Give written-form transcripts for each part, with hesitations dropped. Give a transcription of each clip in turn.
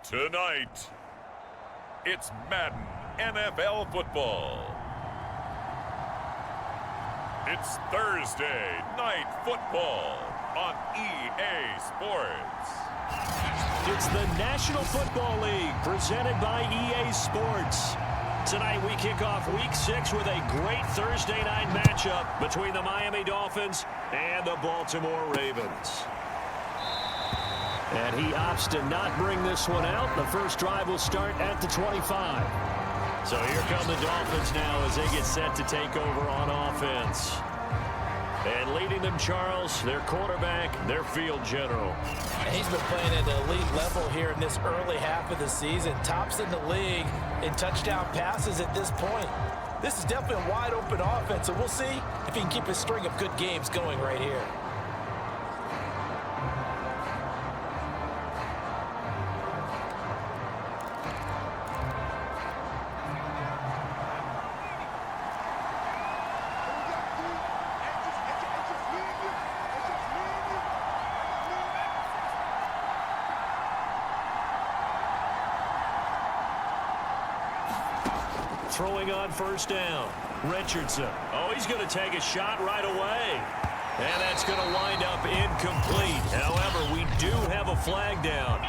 Tonight, it's Madden NFL football. It's Thursday Night Football on EA Sports. It's the National Football League presented by EA Sports. Tonight we kick off Week 6 with a great Thursday night matchup between the Miami Dolphins and the Baltimore Ravens. And he opts to not bring this one out. The first drive will start at the 25. So here come the Dolphins now as they get set to take over on offense. And leading them, Charles, their quarterback, their field general. And he's been playing at an elite level here in this early half of the season. Tops in the league in touchdown passes at this point. This is definitely a wide open offense, so we'll see if he can keep his string of good games going right here. Throwing on first down. Richardson. Oh, he's going to take a shot right away. And that's going to wind up incomplete. However, we do have a flag down.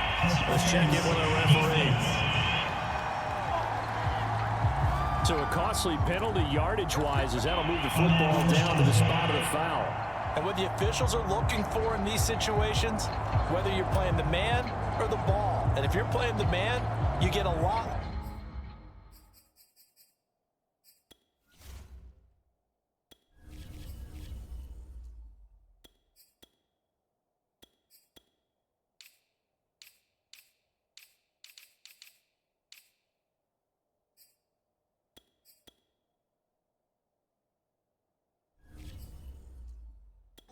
Let's check in with our referee. So a costly penalty yardage-wise as that'll move the football down to the spot of the foul. And what the officials are looking for in these situations, whether you're playing the man or the ball. And if you're playing the man, you get a lot.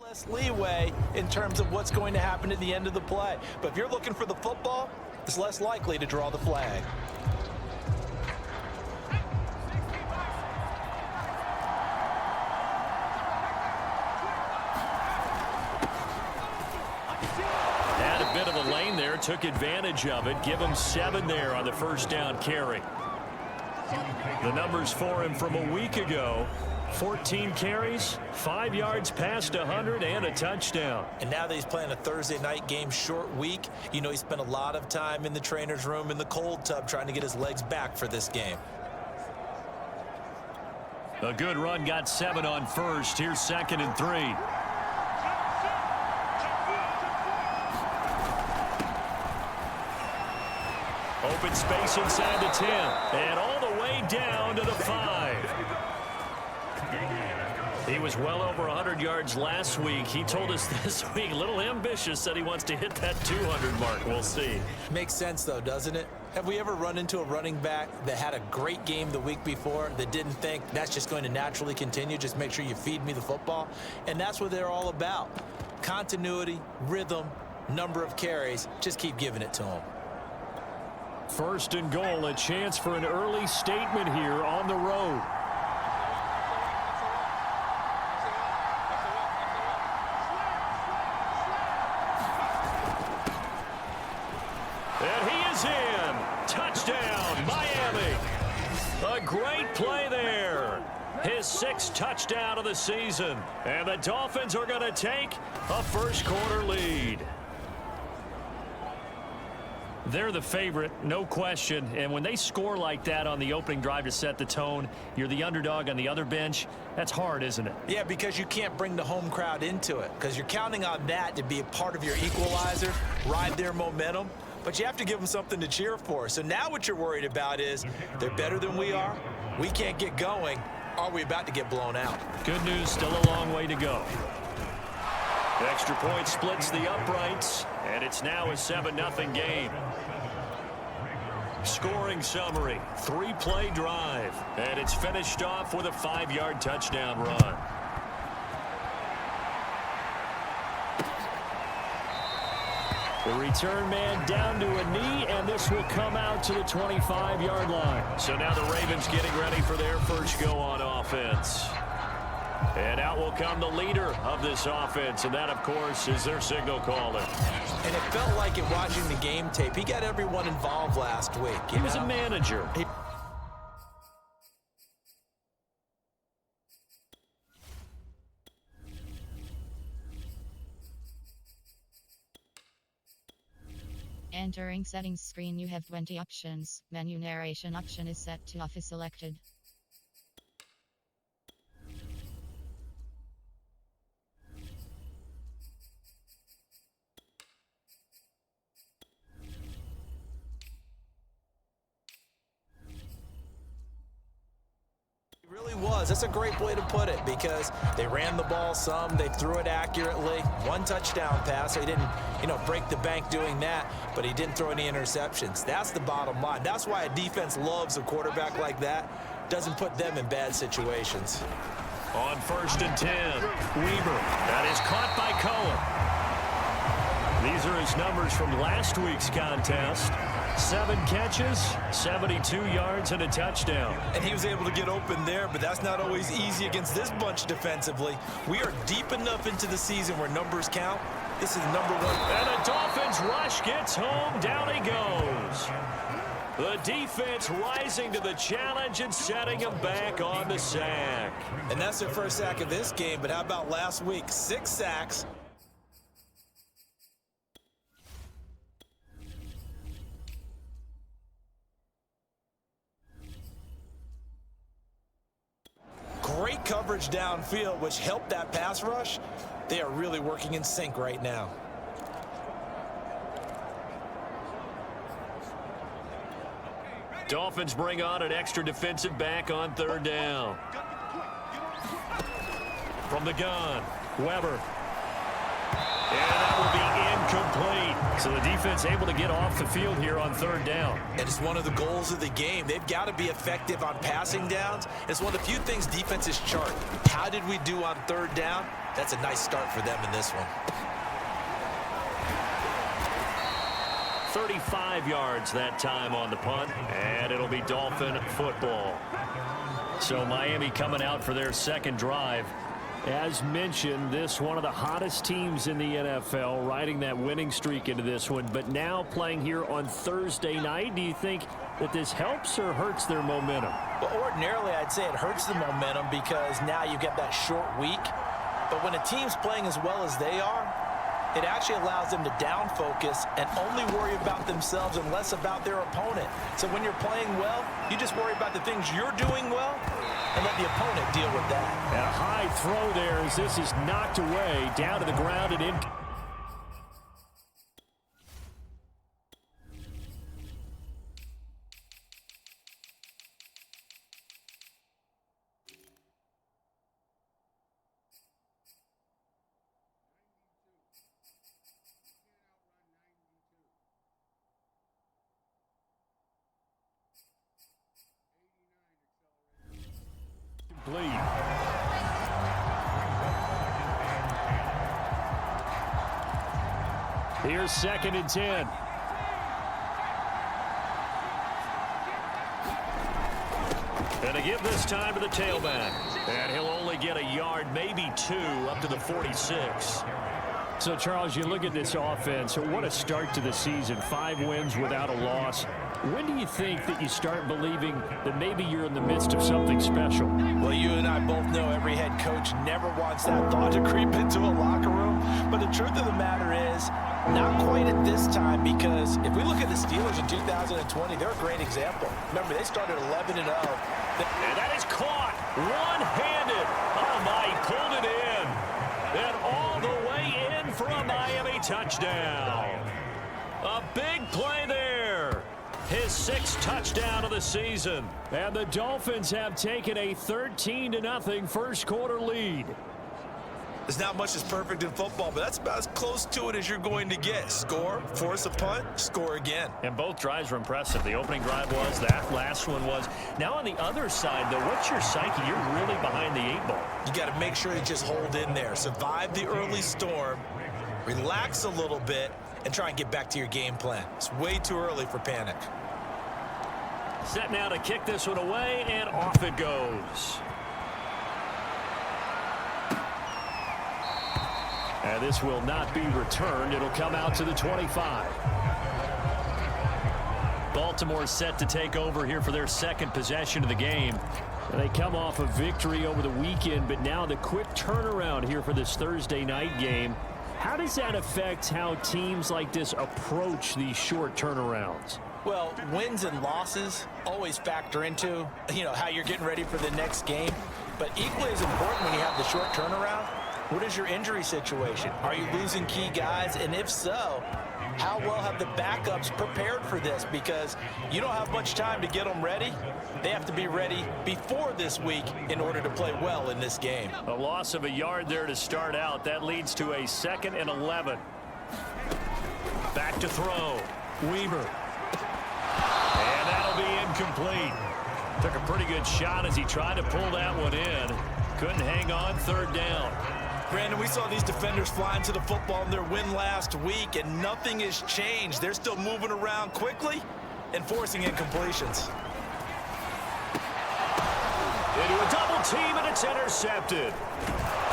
Less leeway in terms of what's going to happen at the end of the play. But if you're looking for the football, it's less likely to draw the flag. Had a bit of a lane there, took advantage of it. Give him 7 there on the first down carry. The numbers for him from a week ago. 14 carries, 5 yards past 100, and a touchdown. And now that he's playing a Thursday night game, short week, you know he spent a lot of time in the trainer's room in the cold tub trying to get his legs back for this game. A good run, got 7 on first. Here's 2nd and 3. Open space inside the 10, and all the way down to the 5. He was well over 100 yards last week. He told us this week, a little ambitious, said he wants to hit that 200 mark. We'll see. Makes sense, though, doesn't it? Have we ever run into a running back that had a great game the week before that didn't think that's just going to naturally continue? Just make sure you feed me the football. And that's what they're all about. Continuity, rhythm, number of carries. Just keep giving it to them. First and goal, a chance for an early statement here on the road. And he is in. Touchdown, Miami. A great play there. His 6th touchdown of the season. And the Dolphins are going to take a first-quarter lead. They're the favorite, no question. And when they score like that on the opening drive to set the tone, you're the underdog on the other bench. That's hard, isn't it? Yeah, because you can't bring the home crowd into it. Because you're counting on that to be a part of your equalizer, ride their momentum. But you have to give them something to cheer for. So now what you're worried about is they're better than we are. We can't get going. Are we about to get blown out? Good news, still a long way to go. Extra point splits the uprights, and it's now a 7-0 game. Scoring summary, 3-play drive, and it's finished off with a 5-yard touchdown run. The return man down to a knee, and this will come out to the 25-yard line. So now the Ravens getting ready for their first go on offense. And out will come the leader of this offense, and that, of course, is their signal caller. And it felt like it watching the game tape. He got everyone involved last week. He was a manager. Entering settings screen, you have 20 options. Menu narration option is set to off is selected. It really was. That's a great way to put it because they ran the ball some, they threw it accurately. One touchdown pass. They didn't, break the bank doing that, but he didn't throw any interceptions. That's the bottom line. That's why a defense loves a quarterback like that. Doesn't put them in bad situations. On 1st and 10, Weaver. That is caught by Cohen. These are his numbers from last week's contest. 7 catches, 72 yards, and a touchdown. And he was able to get open there, but that's not always easy against this bunch defensively. We are deep enough into the season where numbers count. This is number 1. And a Dolphins rush gets home. Down he goes. The defense rising to the challenge and setting him back on the sack. And that's their first sack of this game, but how about last week? 6 sacks. Great coverage downfield, which helped that pass rush. They are really working in sync right now. Dolphins bring on an extra defensive back on 3rd down. From the gun, Weber. And that will be incomplete. So the defense able to get off the field here on 3rd down. And it's one of the goals of the game. They've got to be effective on passing downs. It's one of the few things defenses chart. How did we do on 3rd down? That's a nice start for them in this one. 35 yards that time on the punt, and it'll be Dolphin football. So Miami coming out for their second drive. As mentioned, this one of the hottest teams in the NFL, riding that winning streak into this one, but now playing here on Thursday night. Do you think that this helps or hurts their momentum? Well, ordinarily, I'd say it hurts the momentum because now you get that short week. But when a team's playing as well as they are, it actually allows them to down focus and only worry about themselves and less about their opponent. So when you're playing well, you just worry about the things you're doing well and let the opponent deal with that. And a high throw there as this is knocked away down to the ground and in. Here's 2nd and 10. And to give this time to the tailback. And he'll only get a yard, maybe 2, up to the 46. So, Charles, you look at this offense. What a start to the season. 5 wins without a loss. When do you think that you start believing that maybe you're in the midst of something special? Well, you and I both know every head coach never wants that thought to creep into a locker room. But the truth of the matter is, not quite at this time, because if we look at the Steelers in 2020, they're a great example. Remember, they started 11-0. And that is caught one-handed. Oh, my, he pulled it in. And all the way in for a Miami touchdown. A big play there. His 6th touchdown of the season. And the Dolphins have taken a 13-0 first quarter lead. There's not much that's perfect in football, but that's about as close to it as you're going to get. Score, force a punt, score again. And both drives were impressive. The opening drive was, that last one was. Now on the other side, though, what's your psyche? You're really behind the 8 ball. You got to make sure you just hold in there. Survive the early storm, relax a little bit, and try and get back to your game plan. It's way too early for panic. Set now to kick this one away, and off it goes. And this will not be returned. It'll come out to the 25. Baltimore set to take over here for their second possession of the game. And they come off a victory over the weekend, but now the quick turnaround here for this Thursday night game. How does that affect how teams like this approach these short turnarounds? Well, wins and losses always factor into, how you're getting ready for the next game. But equally as important when you have the short turnaround, what is your injury situation? Are you losing key guys? And if so, how well have the backups prepared for this? Because you don't have much time to get them ready. They have to be ready before this week in order to play well in this game. A loss of a yard there to start out. That leads to a 2nd and 11. Back to throw. Weaver. And that'll be incomplete. Took a pretty good shot as he tried to pull that one in. Couldn't hang on. 3rd down. Brandon, we saw these defenders flying to the football in their win last week, and nothing has changed. They're still moving around quickly and forcing incompletions. Into a double team, and it's intercepted.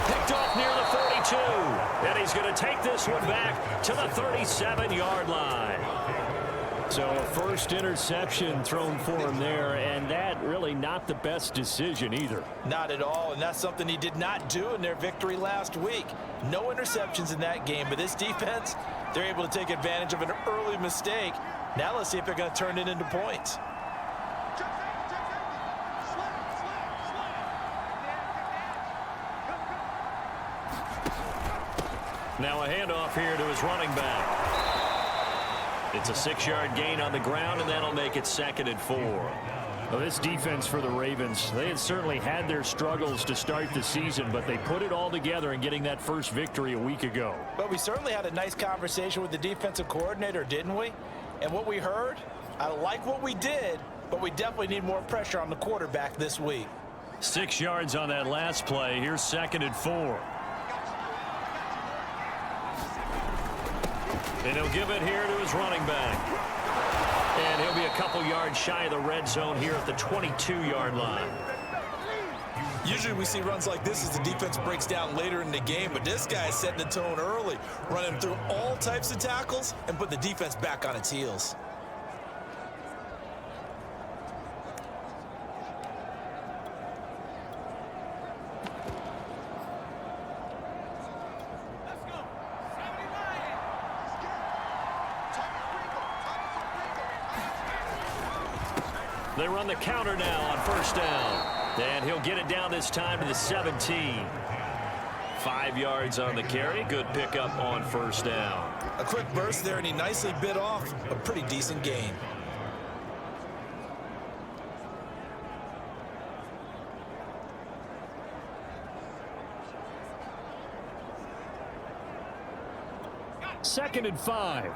Picked off near the 42. And he's going to take this one back to the 37-yard line. So a first interception thrown for him there, and that really not the best decision either. Not at all, and that's something he did not do in their victory last week. No interceptions in that game, but this defense, they're able to take advantage of an early mistake. Now let's see if they're going to turn it into points. Now a handoff here to his running back. It's a 6-yard gain on the ground, and that'll make it 2nd and 4. Well, this defense for the Ravens, they had certainly had their struggles to start the season, but they put it all together in getting that first victory a week ago. But we certainly had a nice conversation with the defensive coordinator, didn't we? And what we heard, I like what we did, but we definitely need more pressure on the quarterback this week. 6 yards on that last play. Here's 2nd and 4. And he'll give it here to his running back. And he'll be a couple yards shy of the red zone here at the 22-yard line. Usually we see runs like this as the defense breaks down later in the game, but this guy is setting the tone early, running through all types of tackles and put the defense back on its heels. They run the counter now on 1st down. And he'll get it down this time to the 17. 5 yards on the carry. Good pickup on 1st down. A quick burst there, and he nicely bit off a pretty decent gain. Second and 5.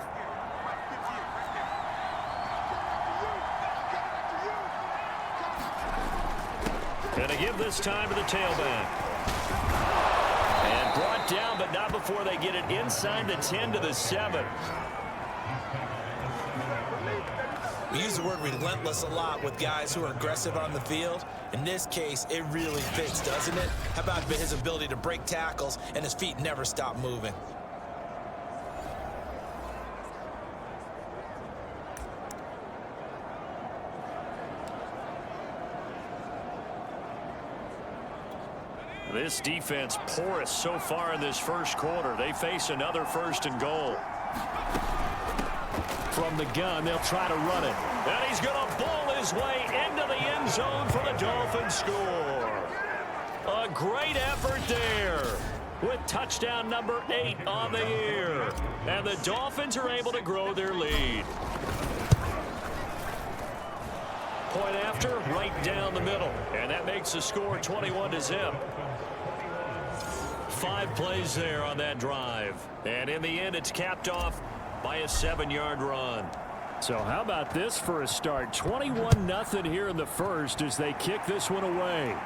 And to give this time to the tailback. And brought down, but not before they get it inside the 10 to the 7. We use the word relentless a lot with guys who are aggressive on the field. In this case, it really fits, doesn't it? How about his ability to break tackles and his feet never stop moving? This defense porous so far in this first quarter. They face another 1st and goal. From the gun, they'll try to run it. And he's going to bowl his way into the end zone for the Dolphins score. A great effort there with touchdown number 8 on the year. And the Dolphins are able to grow their lead. Point after, right down the middle. And that makes the score 21-0. 5 plays there on that drive. And in the end, it's capped off by a 7-yard run. So how about this for a start? 21-0 here in the first as they kick this one away.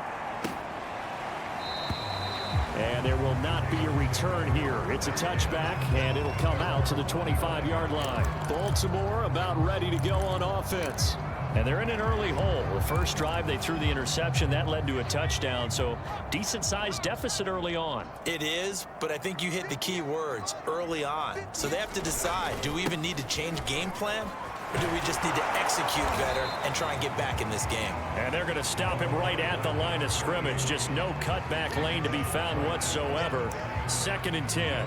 And there will not be a return here. It's a touchback, and it'll come out to the 25-yard line. Baltimore about ready to go on offense. And they're in an early hole. The first drive, they threw the interception. That led to a touchdown, so decent-sized deficit early on. It is, but I think you hit the key words, early on. So they have to decide, do we even need to change game plan? Or do we just need to execute better and try and get back in this game? And they're going to stop him right at the line of scrimmage. Just no cutback lane to be found whatsoever. 2nd and 10.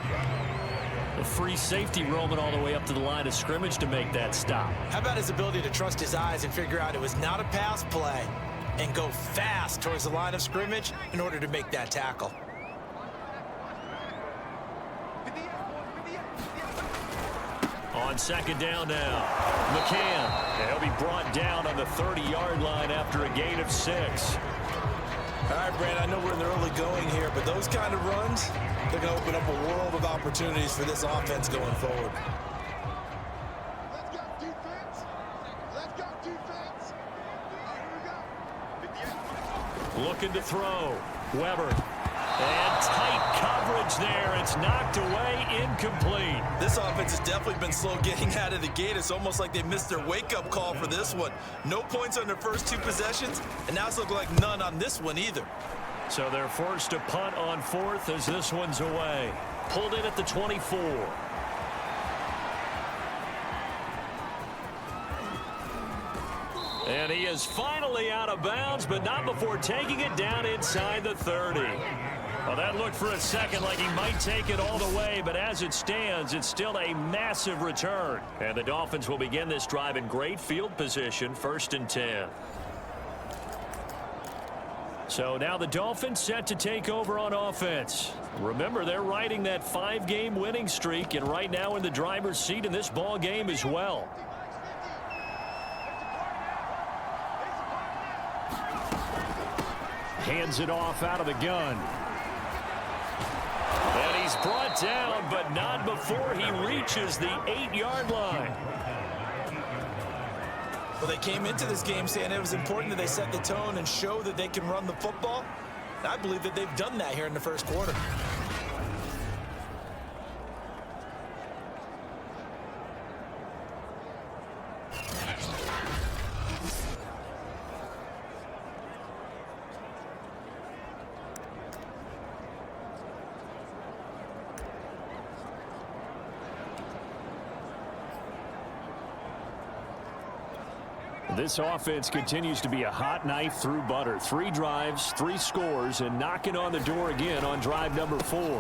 A free safety roaming all the way up to the line of scrimmage to make that stop. How about his ability to trust his eyes and figure out it was not a pass play and go fast towards the line of scrimmage in order to make that tackle? On 2nd down now, McCann. He'll be brought down on the 30-yard line after a gain of 6. All right, Brand, I know we're in the early going here, but those kind of runs, they're going to open up a world of opportunities for this offense going forward. Let's go defense. Let's go defense. Here we go. Looking to throw. Weber. And tight coverage there. It's knocked away, incomplete. This offense has definitely been slow getting out of the gate. It's almost like they missed their wake-up call for this one. No points on their first 2 possessions, and now it's looking like none on this one either. So they're forced to punt on 4th as this one's away. Pulled in at the 24. And he is finally out of bounds, but not before taking it down inside the 30. Well, that looked for a second like he might take it all the way, but as it stands, it's still a massive return. And the Dolphins will begin this drive in great field position, 1st and 10. So now the Dolphins set to take over on offense. Remember, they're riding that 5-game winning streak, and right now in the driver's seat in this ball game as well. Hands it off out of the gun. And he's brought down, but not before he reaches the 8-yard line. Well, they came into this game saying it was important that they set the tone and show that they can run the football. And I believe that they've done that here in the first quarter. This offense continues to be a hot knife through butter. 3 drives, 3 scores, and knocking on the door again on drive number 4. And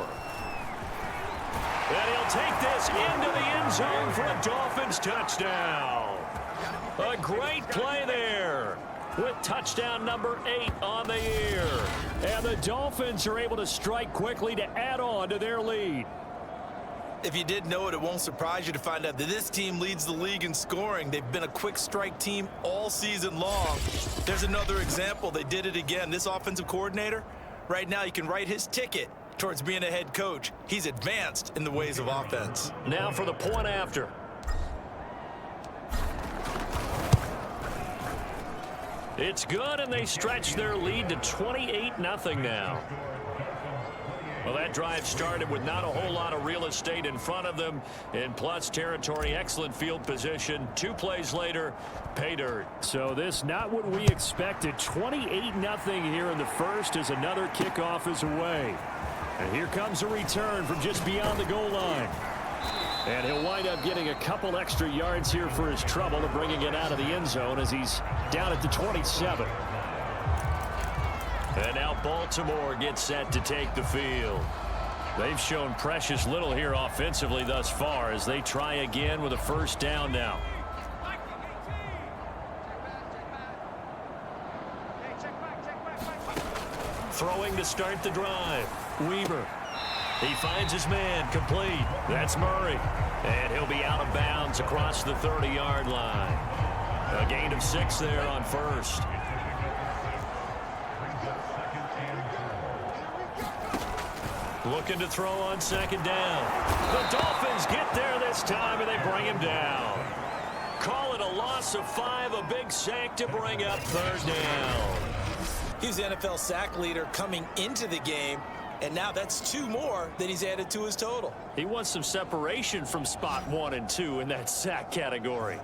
he'll take this into the end zone for a Dolphins touchdown. A great play there with touchdown number 8 on the year. And the Dolphins are able to strike quickly to add on to their lead. If you didn't know it, it won't surprise you to find out that this team leads the league in scoring. They've been a quick strike team all season long. There's another example. They did it again. This offensive coordinator, right now you can write his ticket towards being a head coach. He's advanced in the ways of offense. Now for the point after. It's good, and they stretch their lead to 28-0 now. Well, that drive started with not a whole lot of real estate in front of them. In plus territory, excellent field position. 2 plays later, pay dirt. So this not what we expected. 28-0 here in the first as another kickoff is away. And here comes a return from just beyond the goal line. And he'll wind up getting a couple extra yards here for his trouble of bringing it out of the end zone as he's down at the 27. And now Baltimore gets set to take the field. They've shown precious little here offensively thus far as they try again with a first down now. Throwing to start the drive. Weaver. He finds his man complete. That's Murray. And he'll be out of bounds across the 30-yard line. A gain of 6 there on first. Looking to throw on second down. The Dolphins get there this time, and they bring him down. Call it a loss of 5, a big sack to bring up third down. He's the NFL sack leader coming into the game, and now that's 2 more that he's added to his total. He wants some separation from spot 1 and 2 in that sack category.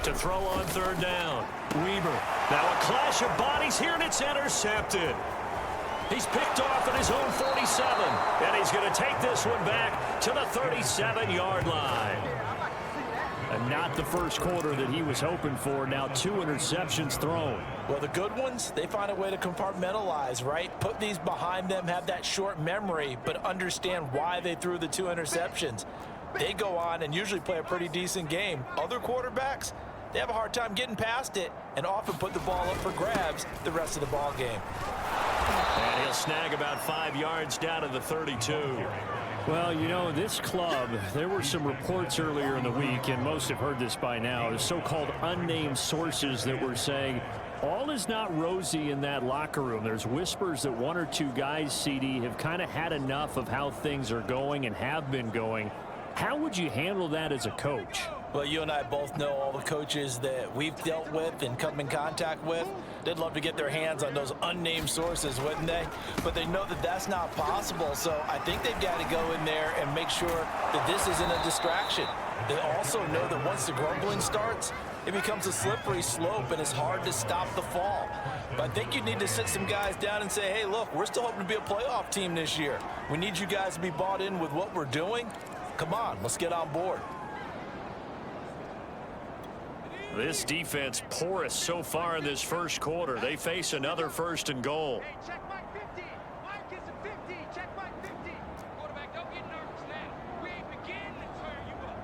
To throw on third down. Weaver. Now a clash of bodies here, and it's intercepted. He's picked off at his own 47, and he's going to take this one back to the 37-yard line. And not the first quarter that he was hoping for. Now 2 interceptions thrown. Well, the good ones, they find a way to compartmentalize, right? Put these behind them, have that short memory, but understand why they threw the 2 interceptions. They go on and usually play a pretty decent game. Other quarterbacks, they have a hard time getting past it and often put the ball up for grabs the rest of the ball game. And he'll snag about 5 yards down to the 32. Well, you know, this club, there were some reports earlier in the week, and most have heard this by now, the so-called unnamed sources that were saying all is not rosy in that locker room. There's whispers that 1 or 2 guys, CD, have kind of had enough of how things are going and have been going. How would you handle that as a coach? Well, you and I both know all the coaches that we've dealt with and come in contact with. They'd love to get their hands on those unnamed sources, wouldn't they? But they know that that's not possible, so I think they've got to go in there and make sure that this isn't a distraction. They also know that once the grumbling starts, it becomes a slippery slope and it's hard to stop the fall. But I think you need to sit some guys down and say, hey, look, we're still hoping to be a playoff team this year. We need you guys to be bought in with what we're doing. Come on, let's get on board. This defense porous so far in this first quarter. They face another 1st and goal. Hey, check Mike 50. Mike is a 50. Check Mike 50. Quarterback, don't get nervous now. We ain't beginning to turn you up.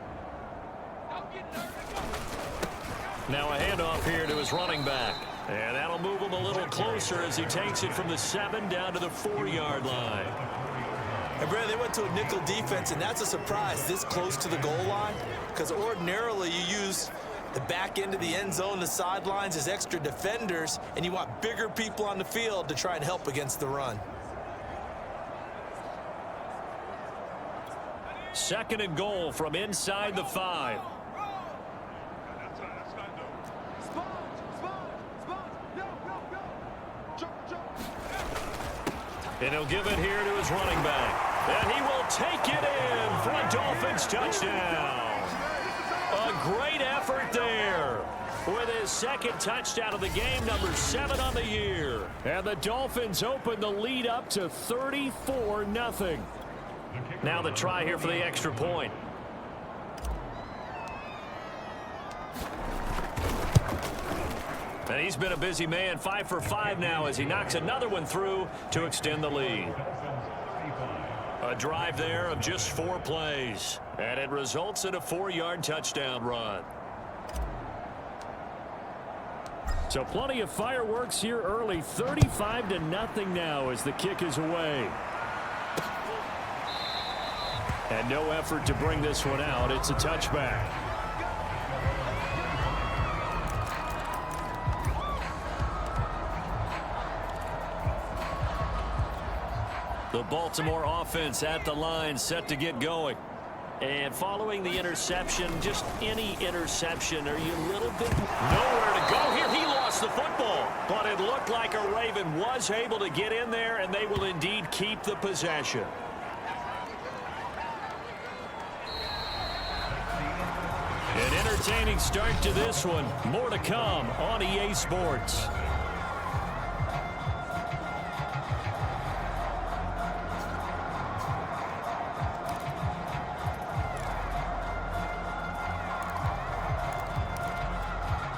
Don't get nervous. Now a handoff here to his running back. And that'll move him a little closer as he takes it from the 7 down to the 4-yard line. And Brad, they went to a nickel defense, and that's a surprise this close to the goal line, because ordinarily you use the back end of the end zone, the sidelines as extra defenders, and you want bigger people on the field to try and help against the run. 2nd and goal from inside the 5. And he'll give it here to his running back. And he will take it in for a Dolphins touchdown. A great effort there with his 2nd touchdown of the game, number 7 on the year. And the Dolphins open the lead up to 34-0. Now the try here for the extra point. And he's been a busy man, 5 for 5 now as he knocks another one through to extend the lead. A drive there of just 4 plays, and it results in a 4-yard touchdown run. So plenty of fireworks here early, 35-0 now as the kick is away. And no effort to bring this one out. It's a touchback. The Baltimore offense at the line, set to get going. And following the interception, just any interception, are you a little bit nowhere to go here? He lost the football, but it looked like a Raven was able to get in there, and they will indeed keep the possession. An entertaining start to this one. More to come on EA Sports.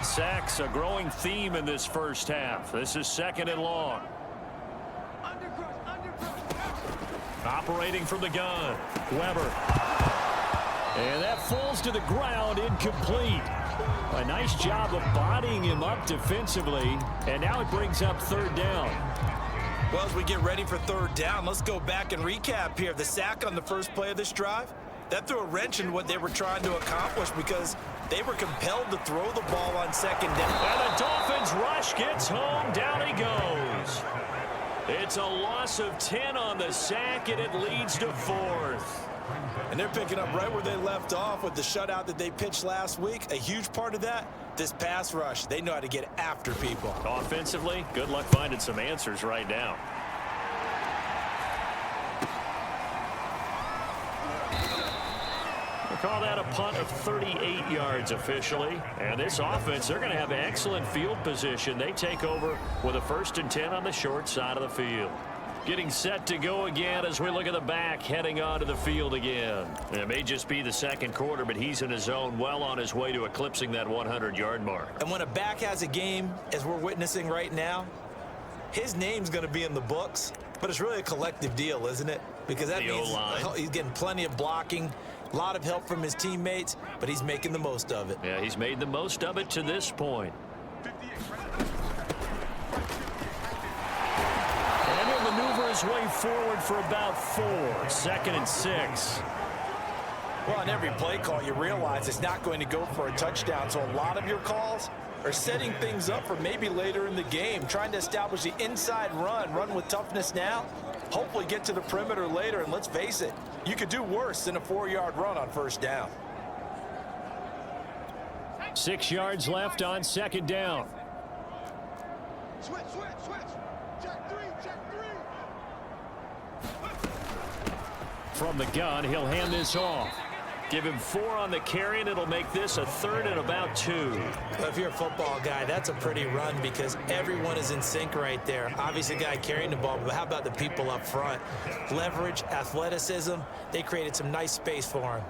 Sacks, a growing theme in this first half. This is 2nd and long. Operating from the gun, Weber. And that falls to the ground, incomplete. A nice job of bodying him up defensively. And now it brings up 3rd down. Well, as we get ready for 3rd down, let's go back and recap here. The sack on the first play of this drive, that threw a wrench in what they were trying to accomplish because they were compelled to throw the ball on 2nd down. And the Dolphins rush gets home. Down he goes. It's a loss of 10 on the sack, and it leads to 4th. And they're picking up right where they left off with the shutout that they pitched last week. A huge part of that, this pass rush. They know how to get after people. Offensively, good luck finding some answers right now. Call that a punt of 38 yards officially. And this offense, they're going to have excellent field position. They take over with a 1st and 10 on the short side of the field. Getting set to go again as we look at the back heading onto the field again. It may just be the 2nd quarter, but he's in his zone, well on his way to eclipsing that 100-yard mark. And when a back has a game, as we're witnessing right now, his name's going to be in the books, but it's really a collective deal, isn't it? Because that means he's getting plenty of blocking, a lot of help from his teammates, but he's making the most of it. Yeah, he's made the most of it to this point. Maneuver his way forward for about 4. 2nd and 6. Well, on every play call, you realize it's not going to go for a touchdown. So a lot of your calls are setting things up for maybe later in the game, trying to establish the inside run with toughness now, hopefully get to the perimeter later. And let's face it, you could do worse than a 4-yard run on 1st down. 6 yards left on 2nd down. Switch. Check 3. From the gun, he'll hand this off. Give him 4 on the carry, and it'll make this a 3rd and about 2. If you're a football guy, that's a pretty run because everyone is in sync right there. Obviously, the guy carrying the ball, but how about the people up front? Leverage, athleticism, they created some nice space for him.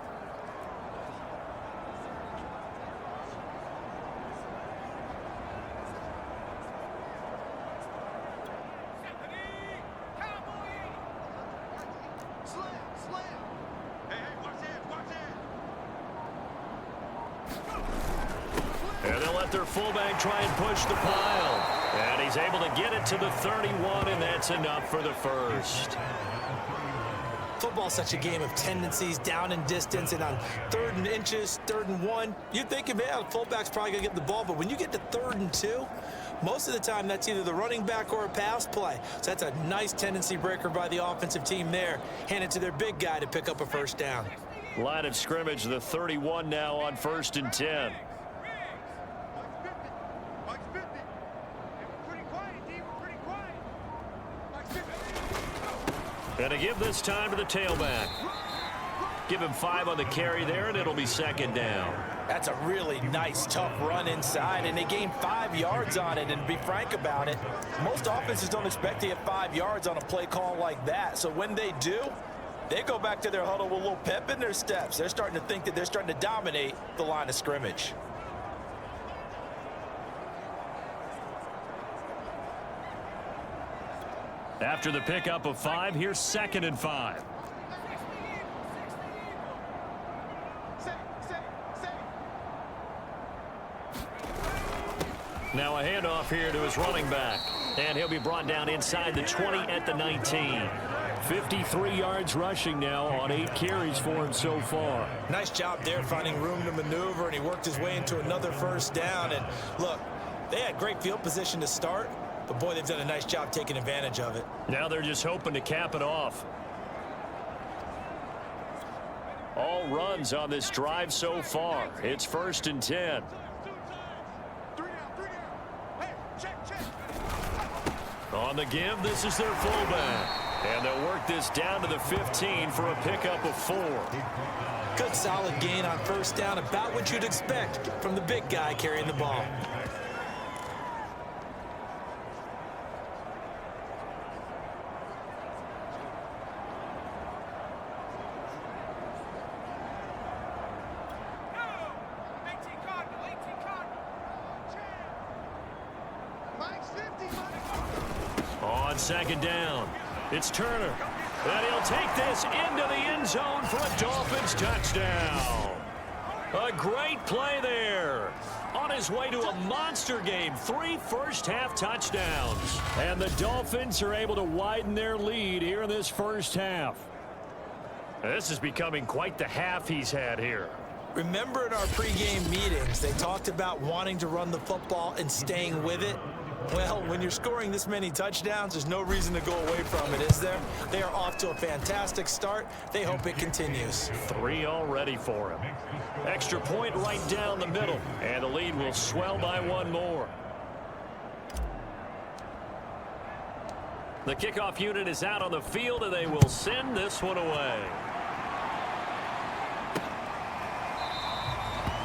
And they'll let their fullback try and push the pile. And he's able to get it to the 31, and that's enough for the 1st. Football's such a game of tendencies, down and distance, and on 3rd and inches, 3rd and 1, you'd think, man, the fullback's probably going to get the ball. But when you get to 3rd and 2, most of the time that's either the running back or a pass play. So that's a nice tendency breaker by the offensive team there. Hand it to their big guy to pick up a 1st down. Line of scrimmage, the 31 now on 1st and 10. And to give this time to the tailback. Give him 5 on the carry there, and it'll be 2nd down. That's a really nice, tough run inside, and they gained 5 yards on it. And to be frank about it, most offenses don't expect to get 5 yards on a play call like that. So when they do, they go back to their huddle with a little pep in their steps. They're starting to think that they're starting to dominate the line of scrimmage. After the pickup of 5, here's 2nd and 5. Now a handoff here to his running back. And he'll be brought down inside the 20 at the 19. 53 yards rushing now on 8 carries for him so far. Nice job there finding room to maneuver, and he worked his way into another 1st down. And look, they had great field position to start. But, boy, they've done a nice job taking advantage of it. Now they're just hoping to cap it off. All runs on this drive so far. It's 1st and 10. On the give, this is their fullback. And they'll work this down to the 15 for a pickup of 4. Good solid gain on 1st down, about what you'd expect from the big guy carrying the ball. On 2nd down, it's Turner. And he'll take this into the end zone for a Dolphins touchdown. A great play there. On his way to a monster game, 3 first-half touchdowns. And the Dolphins are able to widen their lead here in this 1st half. This is becoming quite the half he's had here. Remember in our pregame meetings, they talked about wanting to run the football and staying with it? Well, when you're scoring this many touchdowns, there's no reason to go away from it, is there? They are off to a fantastic start. They hope it continues. 3 already for him. Extra point right down the middle, and the lead will swell by 1 more. The kickoff unit is out on the field, and they will send this one away.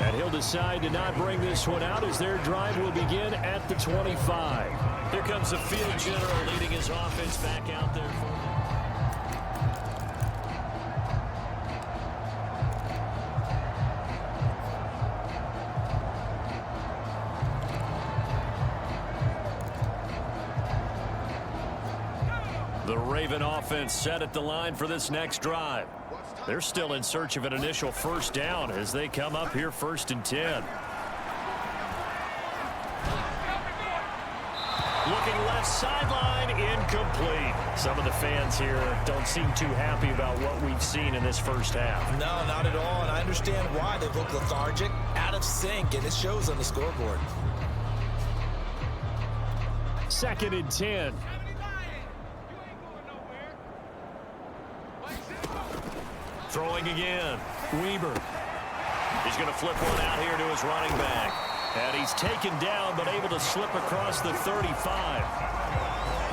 And he'll decide to not bring this one out as their drive will begin at the 25. Here comes the field general leading his offense back out there for the Raven offense set at the line for this next drive. They're still in search of an initial first down as they come up here 1st and 10. Looking left sideline, incomplete. Some of the fans here don't seem too happy about what we've seen in this first half. No, not at all, and I understand why. They look lethargic, out of sync, and it shows on the scoreboard. 2nd and 10. Throwing again. Weber. He's going to flip one out here to his running back. And he's taken down, but able to slip across the 35.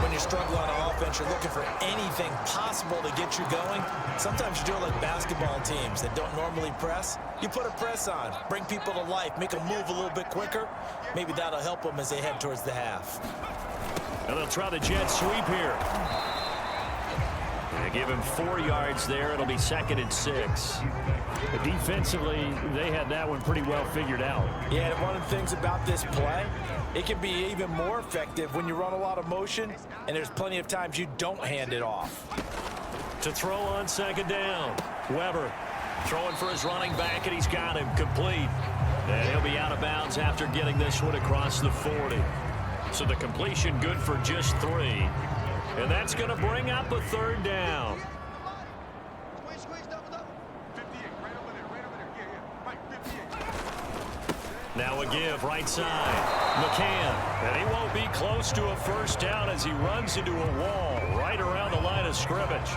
When you're struggling on offense, you're looking for anything possible to get you going. Sometimes you do it like basketball teams that don't normally press. You put a press on, bring people to life, make them move a little bit quicker. Maybe that'll help them as they head towards the half. And they'll try the jet sweep here. They give him 4 yards there. It'll be 2nd and 6. But defensively, they had that one pretty well figured out. Yeah, and one of the things about this play, it can be even more effective when you run a lot of motion, and there's plenty of times you don't hand it off. To throw on 2nd down, Weber throwing for his running back, and he's got him complete. And he'll be out of bounds after getting this one across the 40. So the completion good for just 3. And that's going to bring up a 3rd down. Now a give, right side. McCann. And he won't be close to a first down as he runs into a wall right around the line of scrimmage.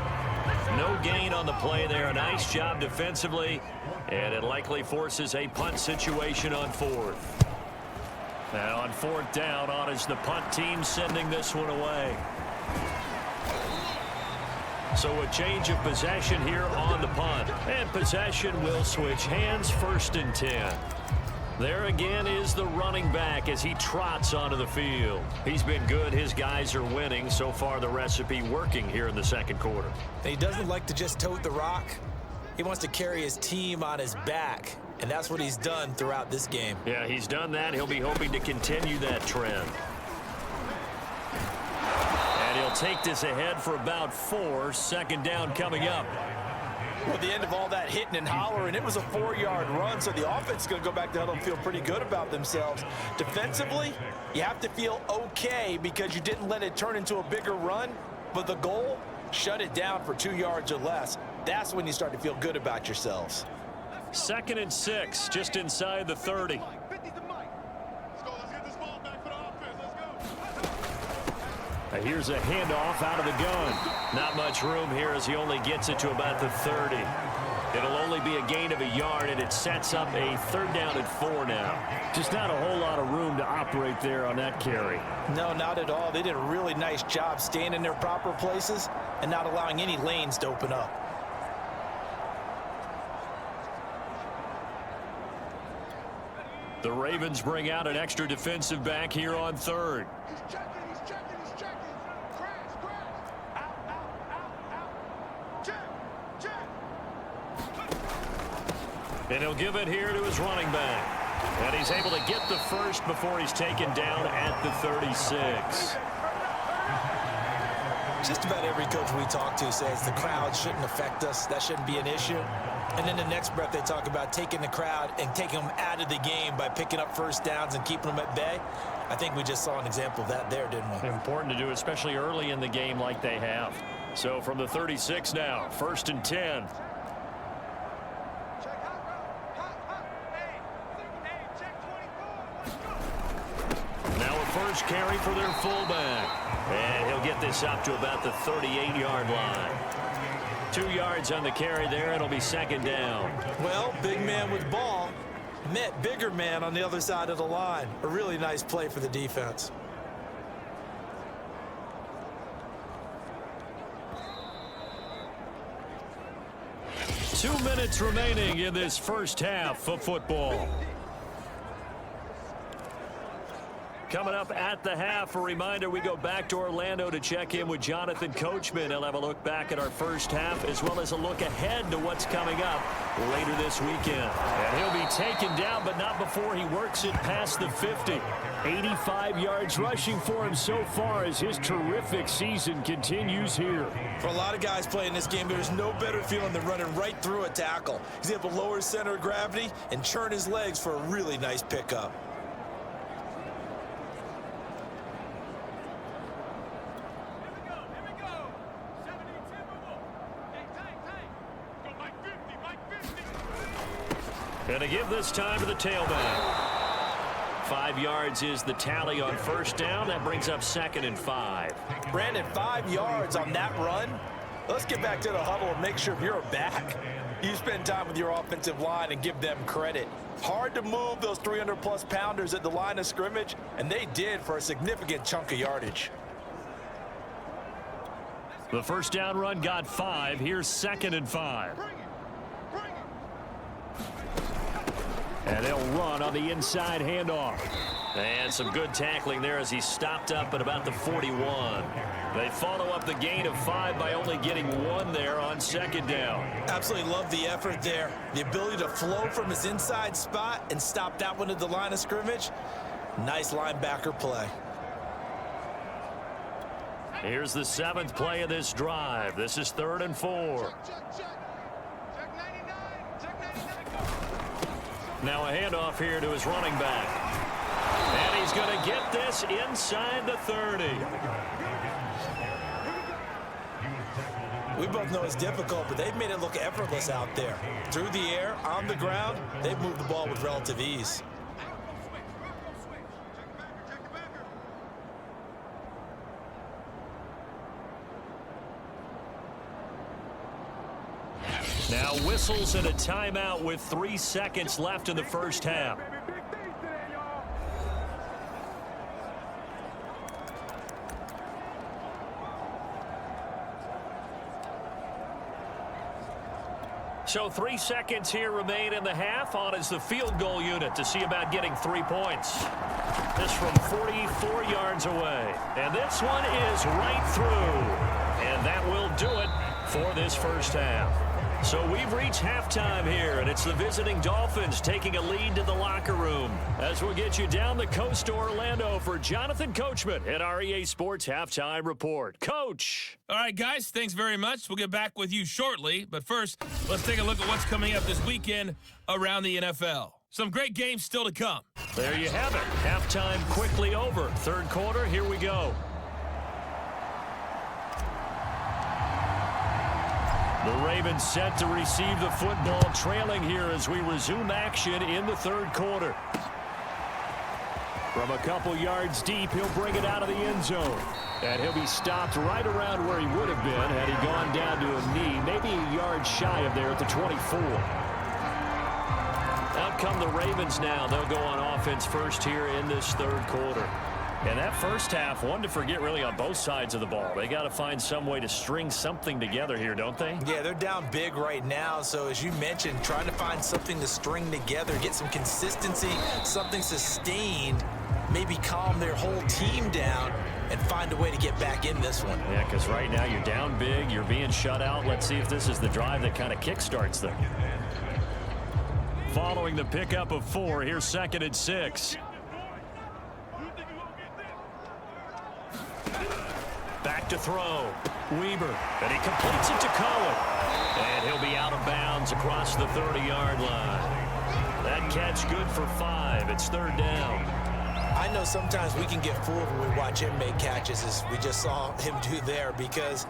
No gain on the play there. A nice job defensively. And it likely forces a punt situation on 4th. Now on 4th down, on is the punt team sending this one away. So a change of possession here on the punt. And possession will switch hands, 1st and 10. There again is the running back as he trots onto the field. He's been good. His guys are winning. So far the recipe working here in the 2nd quarter. He doesn't like to just tote the rock. He wants to carry his team on his back. And that's what he's done throughout this game. Yeah, he's done that. He'll be hoping to continue that trend. And he'll take this ahead for about 4. 2nd down coming up. Well, at the end of all that hitting and hollering, it was a 4-yard run, so the offense is going to go back to huddle and feel pretty good about themselves. Defensively, you have to feel okay because you didn't let it turn into a bigger run, but the goal, shut it down for 2 yards or less. That's when you start to feel good about yourselves. 2nd and 6, just inside the 30. Here's a handoff out of the gun. Not much room here as he only gets it to about the 30. It'll only be a gain of a yard, and it sets up a 3rd down and 4 now. Just not a whole lot of room to operate there on that carry. No, not at all. They did a really nice job staying in their proper places and not allowing any lanes to open up. The Ravens bring out an extra defensive back here on 3rd. And he'll give it here to his running back. And he's able to get the first before he's taken down at the 36. Just about every coach we talk to says the crowd shouldn't affect us. That shouldn't be an issue. And then the next breath they talk about taking the crowd and taking them out of the game by picking up first downs and keeping them at bay. I think we just saw an example of that there, didn't we? Important to do, especially early in the game like they have. So from the 36 now, 1st and 10. Now a first carry for their fullback. And he'll get this up to about the 38-yard line. 2 yards on the carry there. It'll be 2nd down. Well, big man with ball met bigger man on the other side of the line. A really nice play for the defense. 2 minutes remaining in this first half of football. Coming up at the half, a reminder, we go back to Orlando to check in with Jonathan Coachman. He'll have a look back at our first half as well as a look ahead to what's coming up later this weekend. And he'll be taken down, but not before he works it past the 50. 85 yards rushing for him so far as his terrific season continues here. For a lot of guys playing this game, there's no better feeling than running right through a tackle. He's able to lower his center of gravity and churn his legs for a really nice pickup. And to give this time to the tailback. 5 yards is the tally on first down. That brings up 2nd and 5. Brandon, 5 yards on that run. Let's get back to the huddle and make sure you're back. You spend time with your offensive line and give them credit. Hard to move those 300-plus pounders at the line of scrimmage, and they did for a significant chunk of yardage. The first down run got 5. Here's 2nd and 5. And they'll run on the inside handoff. And some good tackling there as he stopped up at about the 41. They follow up the gain of 5 by only getting 1 there on 2nd down. Absolutely love the effort there. The ability to flow from his inside spot and stop that one at the line of scrimmage. Nice linebacker play. Here's the 7th play of this drive. This is 3rd and 4. Now a handoff here to his running back. And he's going to get this inside the 30. We both know it's difficult, but they've made it look effortless out there. Through the air, on the ground, they've moved the ball with relative ease. Now whistles and a timeout with 3 seconds left in the first half. So 3 seconds here remain in the half. On is the field goal unit to see about getting 3 points. This from 44 yards away. And this one is right through. And that will do it for this first half. So we've reached halftime here, and it's the visiting Dolphins taking a lead to the locker room. As we'll get you down the coast to Orlando for Jonathan Coachman at our EA Sports Halftime Report. Coach! All right, guys, thanks very much. We'll get back with you shortly. But first, let's take a look at what's coming up this weekend around the NFL. Some great games still to come. There you have it. Halftime quickly over. 3rd quarter, here we go. The Ravens set to receive the football, trailing here as we resume action in the 3rd quarter. From a couple yards deep, he'll bring it out of the end zone. And he'll be stopped right around where he would have been had he gone down to a knee, maybe a yard shy of there at the 24. Out come the Ravens now. They'll go on offense first here in this 3rd quarter. And that first half, one to forget really on both sides of the ball. They got to find some way to string something together here, don't they? Yeah, they're down big right now. So as you mentioned, trying to find something to string together, get some consistency, something sustained, maybe calm their whole team down and find a way to get back in this one. Yeah, because right now you're down big, you're being shut out. Let's see if this is the drive that kind of kickstarts them. Following the pickup of 4, here's 2nd and 6. Back to throw. Weber. And he completes it to Cohen. And he'll be out of bounds across the 30-yard line. That catch good for 5. It's 3rd down. I know sometimes we can get fooled when we watch him make catches, as we just saw him do there, because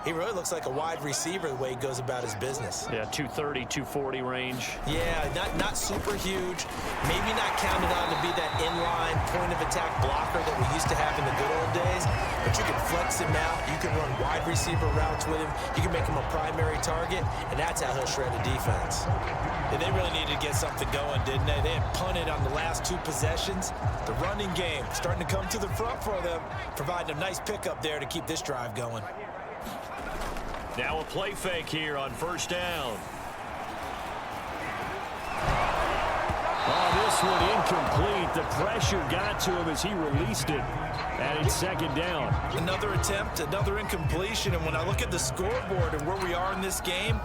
he really looks like a wide receiver the way he goes about his business. Yeah, 230, 240 range. Yeah, not super huge. Maybe not counted on to be that inline point-of-attack blocker that we used to have in the good old days. But you can flex him out. You can run wide receiver routes with him. You can make him a primary target, and that's how he'll shred a defense. And they really needed to get something going, didn't they? They had punted on the last 2 possessions. The running game starting to come to the front for them, providing a nice pickup there to keep this drive going. Now a play fake here on first down. this one incomplete. The pressure got to him as he released it. And it's second down. Another attempt, another incompletion. And when I look at the scoreboard and where we are in this game,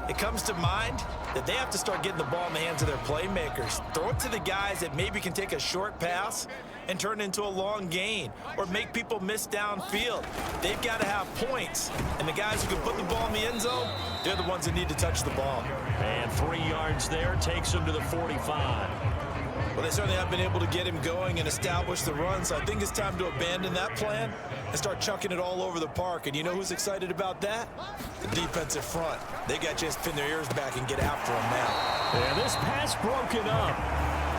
it comes to mind that they have to start getting the ball in the hands of their playmakers. Throw it to the guys that maybe can take a short pass and turn it into a long gain or make people miss downfield. They've got to have points. And the guys who can put the ball in the end zone, they're the ones that need to touch the ball. And 3 yards there takes him to the 45. Well, they certainly have been able to get him going and establish the run, so I think it's time to abandon that plan and start chucking it all over the park. And you know who's excited about that? The defensive front. They got a chance to pin their ears back and get after him now. And this pass broken up.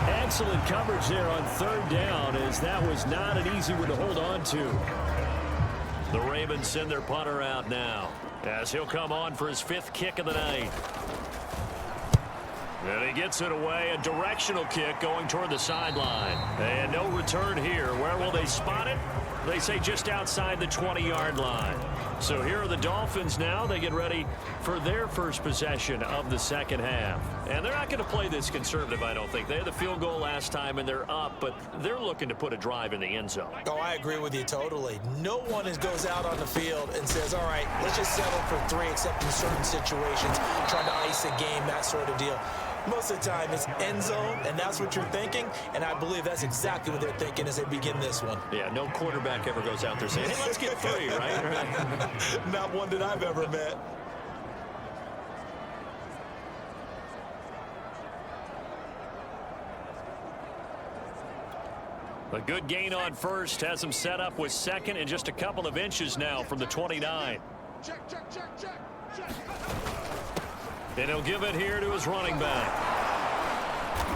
Excellent coverage there on third down, as that was not an easy one to hold on to. The Ravens send their punter out now, as he'll come on for his 5th kick of the night. And he gets it away, a directional kick going toward the sideline. And no return here. Where will they spot it? They say just outside the 20-yard line. So here are the Dolphins now. They get ready for their first possession of the second half. And they're not going to play this conservative, I don't think. They had the field goal last time, and they're up, but they're looking to put a drive in the end zone. Oh, I agree with you totally. No one goes out on the field and says, all right, let's just settle for 3, except in certain situations, trying to ice a game, that sort of deal. Most of the time, it's end zone, and that's what you're thinking, and I believe that's exactly what they're thinking as they begin this one. Yeah, no quarterback ever goes out there saying, hey, let's get 3, right? Not one that I've ever met. A good gain on first has him set up with second and just a couple of inches now from the 29. Check. And he'll give it here to his running back.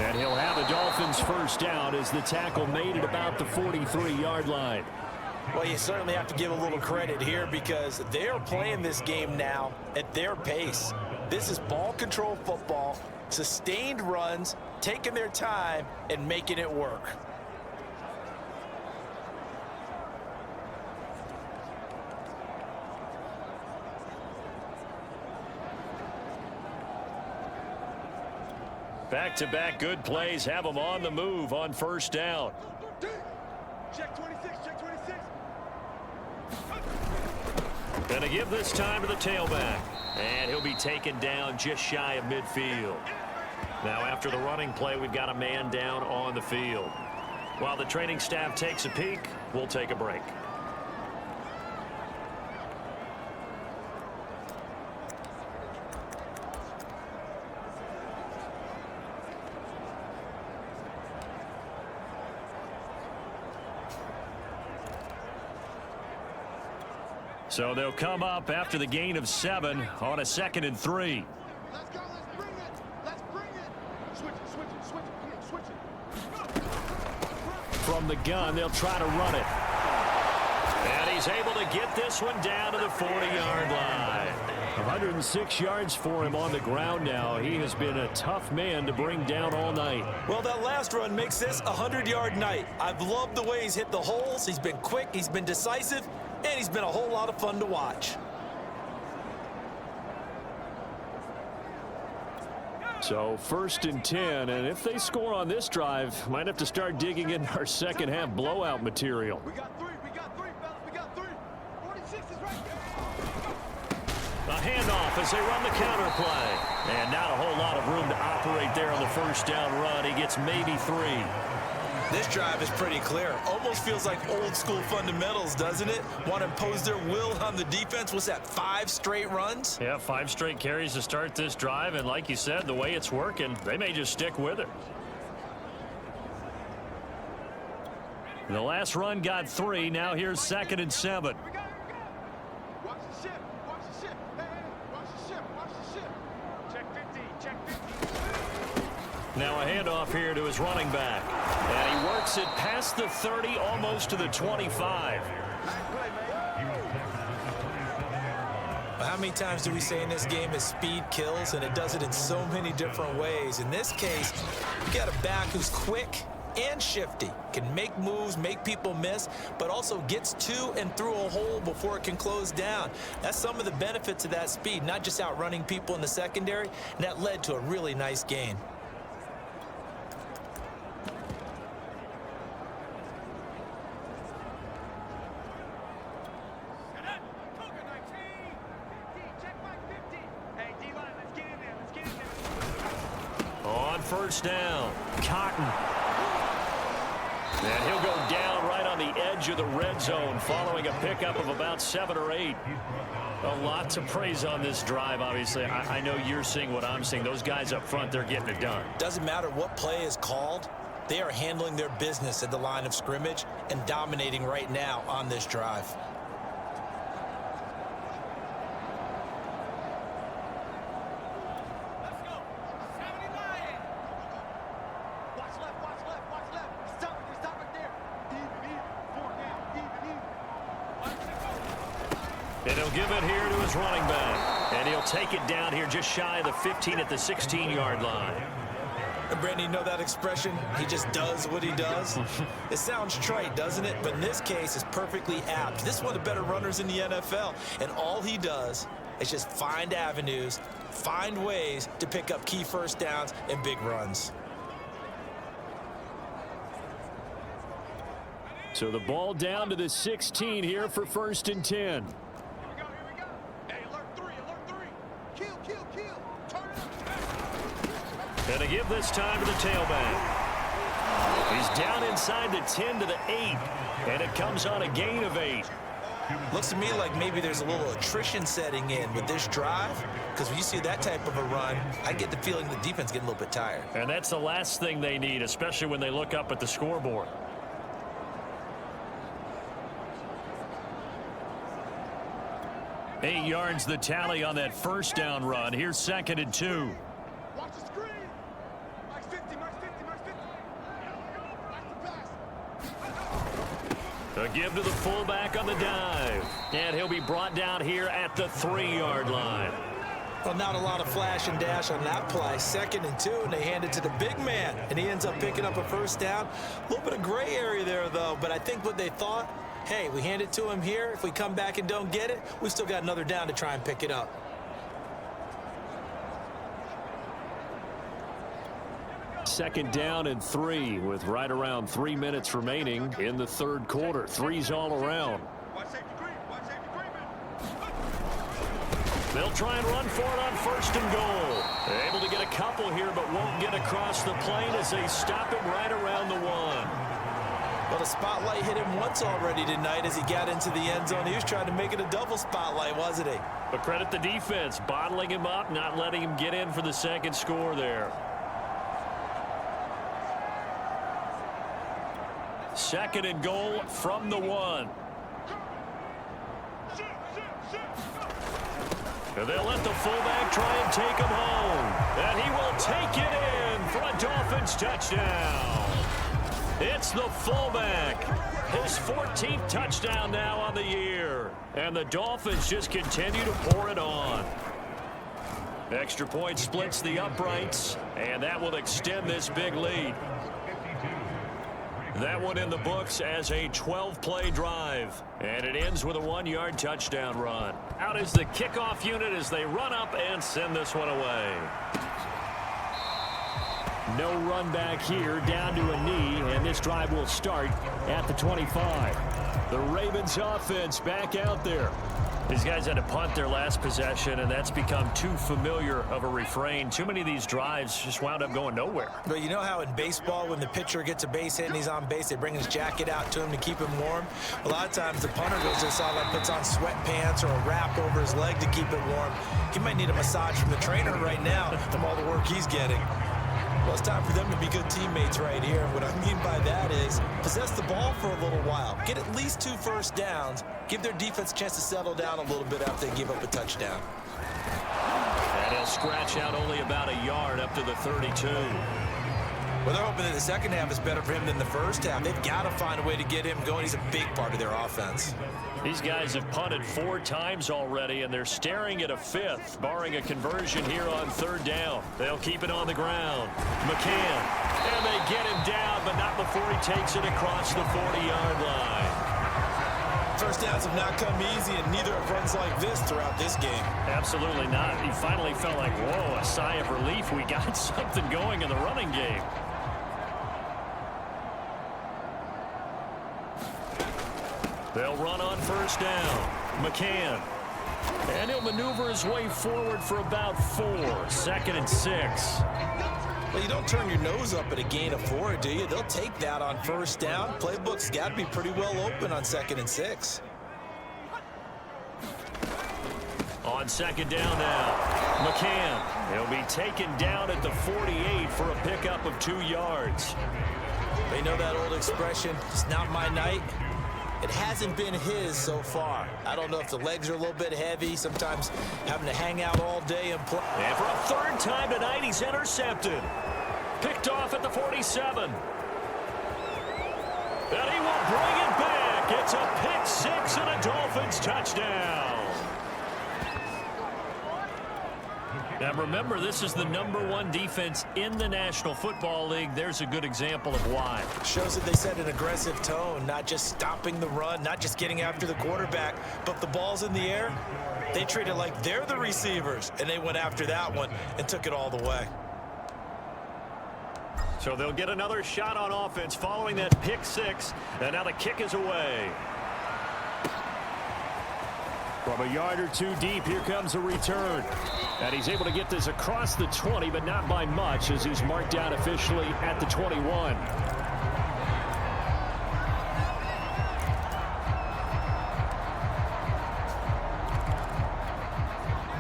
And he'll have the Dolphins first down as the tackle made at about the 43-yard line. Well, you certainly have to give a little credit here because they're playing this game now at their pace. This is ball control football, sustained runs, taking their time, and making it work. Back-to-back good plays have them on the move on first down. Check 26. Gonna give this time to the tailback. And he'll be taken down just shy of midfield. Now after the running play, we've got a man down on the field. While the training staff takes a peek, we'll take a break. So they'll come up after the gain of 7 on a 2nd and 3. Let's go. Let's bring it. Switch it. From the gun, they'll try to run it. And he's able to get this one down to the 40-yard line. 106 yards for him on the ground now. He has been a tough man to bring down all night. Well, that last run makes this a 100-yard night. I've loved the way he's hit the holes. He's been quick. He's been decisive. And he's been a whole lot of fun to watch. So 1st and 10, and if they score on this drive, might have to start digging in our second half blowout material. We got 3, fellas. We got 3. 46 is right there. A handoff as they run the counter play. And not a whole lot of room to operate there on the first down run. He gets maybe 3. This drive is pretty clear. Almost feels like old school fundamentals, doesn't it? Want to impose their will on the defense. What's that, 5 straight runs? Yeah, 5 straight carries to start this drive. And like you said, the way it's working, they may just stick with it. The last run got 3. Now here's 2nd and 7. Here we go. Watch the ship. Hey, watch the ship. Check 50. Now a handoff here to his running back. And he works it past the 30, almost to the 25. How many times do we say in this game is speed kills, and it does it in so many different ways. In this case, you got a back who's quick and shifty, can make moves, make people miss, but also gets to and through a hole before it can close down. That's some of the benefits of that speed, not just outrunning people in the secondary, and that led to a really nice gain. first down. Cotton. And he'll go down right on the edge of the red zone following a pickup of about 7 or 8. A lot to praise on this drive, obviously. I know you're seeing what I'm seeing. Those guys up front, they're getting it done. Doesn't matter what play is called. They are handling their business at the line of scrimmage and dominating right now on this drive. And he'll give it here to his running back. And he'll take it down here just shy of the 15 at the 16-yard line. And Brandon, you know that expression? He just does what he does. It sounds trite, doesn't it? But in this case, it's perfectly apt. This is one of the better runners in the NFL. And all he does is just find avenues, find ways to pick up key first downs and big runs. So the ball down to the 16 here for 1st and 10. And to give this time to the tailback. He's down inside the 10 to the 8. And it comes on a gain of 8. Looks to me like maybe there's a little attrition setting in with this drive. Because when you see that type of a run, I get the feeling the defense getting a little bit tired. And that's the last thing they need, especially when they look up at the scoreboard. Eight yards the tally on that first down run. Here's 2nd and 2. Watch the screen. Max 50, Max 50, Max 50. Max the pass. A give to the fullback on the dive. And he'll be brought down here at the 3-yard line. Well, not a lot of flash and dash on that play. 2nd and 2, and they hand it to the big man. And he ends up picking up a first down. A little bit of gray area there, though. But I think what they thought, hey, we hand it to him here. If we come back and don't get it, we still got another down to try and pick it up. Second down and 3 with right around 3 minutes remaining in the third quarter. Threes all around. They'll try and run for it on 1st and goal. Able to get a couple here, but won't get across the plane as they stop him right around the 1. Well, the spotlight hit him once already tonight as he got into the end zone. He was trying to make it a double spotlight, wasn't he? But credit the defense, bottling him up, not letting him get in for the second score there. 2nd and goal from the 1. And they'll let the fullback try and take him home. And he will take it in for a Dolphins touchdown. It's the fullback. His 14th touchdown now on the year. And the Dolphins just continue to pour it on. Extra point splits the uprights. And that will extend this big lead. That one in the books as a 12-play drive. And it ends with a 1-yard touchdown run. Out is the kickoff unit as they run up and send this one away. No run back here, down to a knee, and this drive will start at the 25. The Ravens offense back out there. These guys had to punt their last possession, and that's become too familiar of a refrain. Too many of these drives just wound up going nowhere. But you know how in baseball, when the pitcher gets a base hit and he's on base, they bring his jacket out to him to keep him warm? A lot of times the punter goes to the sideline, puts on sweatpants or a wrap over his leg to keep it warm. He might need a massage from the trainer right now from all the work he's getting. Well, it's time for them to be good teammates right here. And what I mean by that is possess the ball for a little while. Get at least 2 first downs. Give their defense a chance to settle down a little bit after they give up a touchdown. And he'll scratch out only about a yard up to the 32. Well, they're hoping that the second half is better for him than the first half. They've got to find a way to get him going. He's a big part of their offense. These guys have punted 4 times already, and they're staring at a 5th, barring a conversion here on 3rd down. They'll keep it on the ground. McCann, and they get him down, but not before he takes it across the 40-yard line. First downs have not come easy, and neither have runs like this throughout this game. Absolutely not. He finally felt like, whoa, a sigh of relief. We got something going in the running game. They'll run on 1st down. McCann. And he'll maneuver his way forward for about 4. 2nd and 6. Well, you don't turn your nose up at a gain of 4, do you? They'll take that on first down. Playbook's got to be pretty well open on 2nd and 6. On 2nd down now, McCann. He'll be taken down at the 48 for a pickup of 2 yards. They know that old expression, it's not my night. It hasn't been his so far. I don't know if the legs are a little bit heavy, sometimes having to hang out all day and play. And for a 3rd time tonight, he's intercepted. Picked off at the 47. And he will bring it back. It's a pick 6 and a Dolphins touchdown. Now remember, this is the #1 defense in the National Football League. There's a good example of why. Shows that they set an aggressive tone, not just stopping the run, not just getting after the quarterback, but the ball's in the air. They treat it like they're the receivers, and they went after that one and took it all the way. So they'll get another shot on offense following that pick 6, and now the kick is away. From a yard or 2 deep, here comes a return. And he's able to get this across the 20, but not by much, as he's marked down officially at the 21.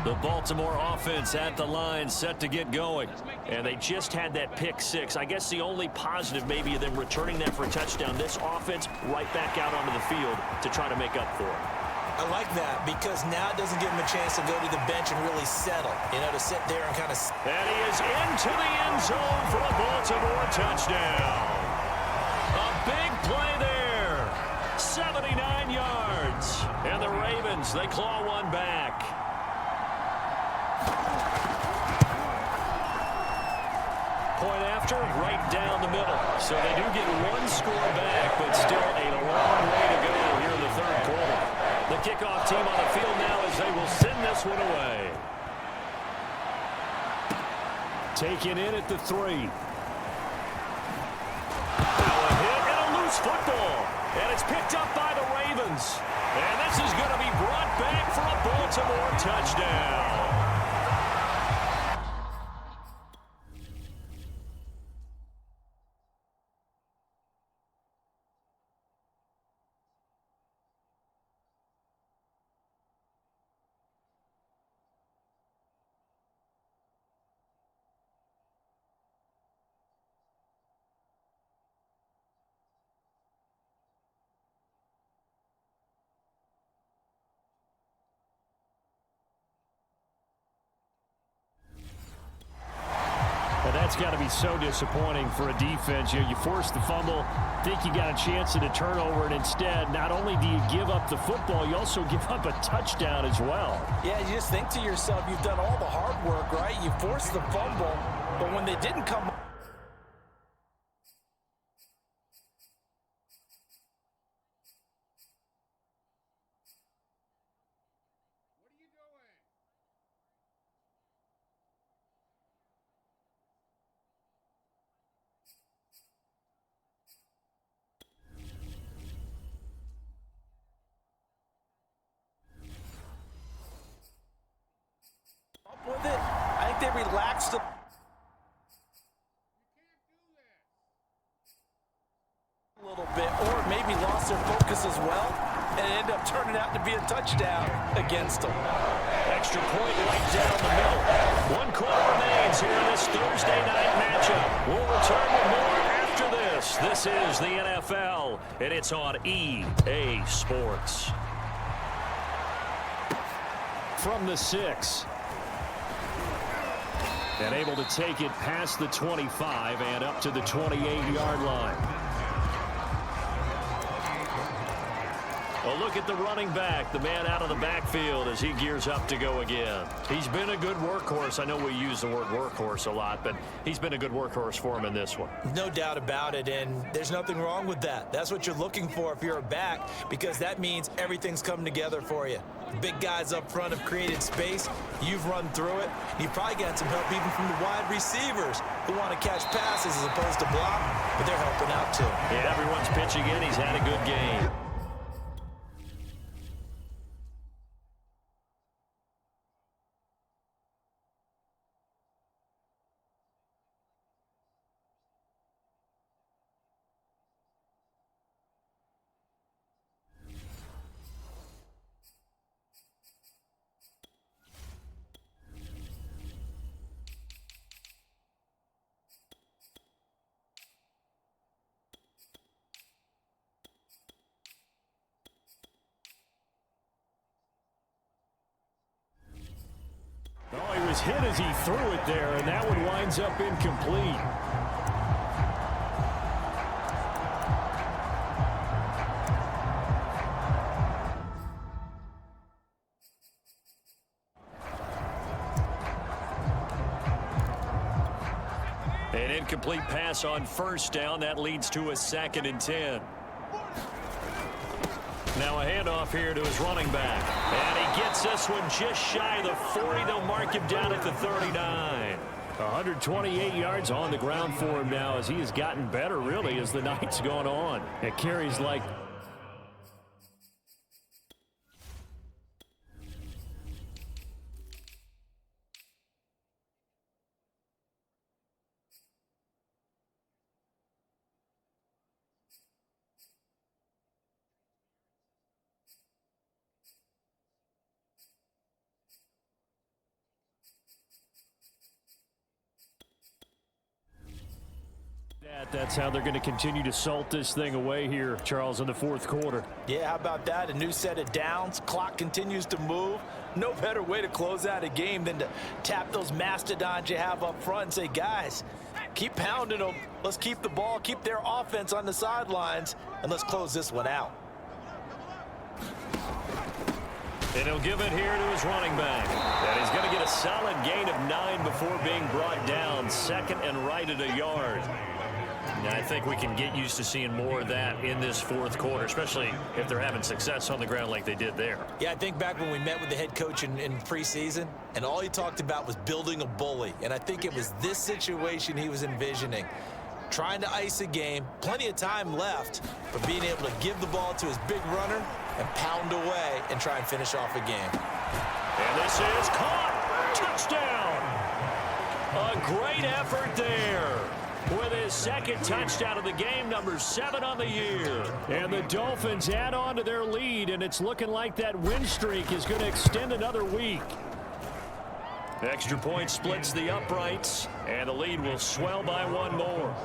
The Baltimore offense at the line, set to get going. And they just had that pick 6. I guess the only positive maybe of them returning that for a touchdown. This offense right back out onto the field to try to make up for it. I like that because now it doesn't give him a chance to go to the bench and really settle, to sit there and kind of. And he is into the end zone for a Baltimore touchdown. A big play there. 79 yards. And the Ravens, they claw one back. Point after, right down the middle. So they do get 1 score back, but still a long way to go here in the 3rd quarter. The kickoff team on the field now as they will send this one away. Taken in at the 3. Now a hit and a loose football. And it's picked up by the Ravens. And this is going to be brought back for a Baltimore touchdown. And that's got to be so disappointing for a defense. You force the fumble, think you got a chance at a turnover, and instead, not only do you give up the football, you also give up a touchdown as well. Yeah, you just think to yourself, you've done all the hard work, right? You forced the fumble, but when they didn't come up. With it, I think they relaxed a little bit, or maybe lost their focus as well, and it ended up turning out to be a touchdown against them. Extra point right down the middle. 1 quarter remains here in this Thursday night matchup. We'll return with more after this. This is the NFL, and it's on EA Sports. From the 6. And able to take it past the 25 and up to the 28-yard line. A look at the running back, the man out of the backfield as he gears up to go again. He's been a good workhorse. I know we use the word workhorse a lot, but he's been a good workhorse for him in this one. No doubt about it, and there's nothing wrong with that. That's what you're looking for if you're a back, because that means everything's coming together for you. Big guys up front have created space. You've run through it. You've probably got some help even from the wide receivers who want to catch passes as opposed to block, but they're helping out too. Yeah, everyone's pitching in. He's had a good game. hit as he threw it there, and that one winds up incomplete. An incomplete pass on first down. That leads to a 2nd and 10. Now a handoff here to his running back. And he gets this one just shy of the 40. They'll mark him down at the 39. 128 yards on the ground for him now as he has gotten better, really, as the night's gone on. It carries like... That's how they're going to continue to salt this thing away here, Charles, in the 4th quarter. Yeah, how about that? A new set of downs. Clock continues to move. No better way to close out a game than to tap those mastodons you have up front and say, guys, keep pounding them. Let's keep the ball, keep their offense on the sidelines, and let's close this one out. And he'll give it here to his running back. And he's going to get a solid gain of 9 before being brought down. 2nd and right at a yard. Now, I think we can get used to seeing more of that in this 4th quarter, especially if they're having success on the ground like they did there. Yeah, I think back when we met with the head coach in preseason, and all he talked about was building a bully. And I think it was this situation he was envisioning. Trying to ice a game, plenty of time left, but being able to give the ball to his big runner and pound away and try and finish off a game. And this is caught. Touchdown. A great effort there. With his 2nd touchdown of the game, number 7 on the year. And the Dolphins add on to their lead, and it's looking like that win streak is going to extend another week. Extra point splits the uprights, and the lead will swell by 1 more.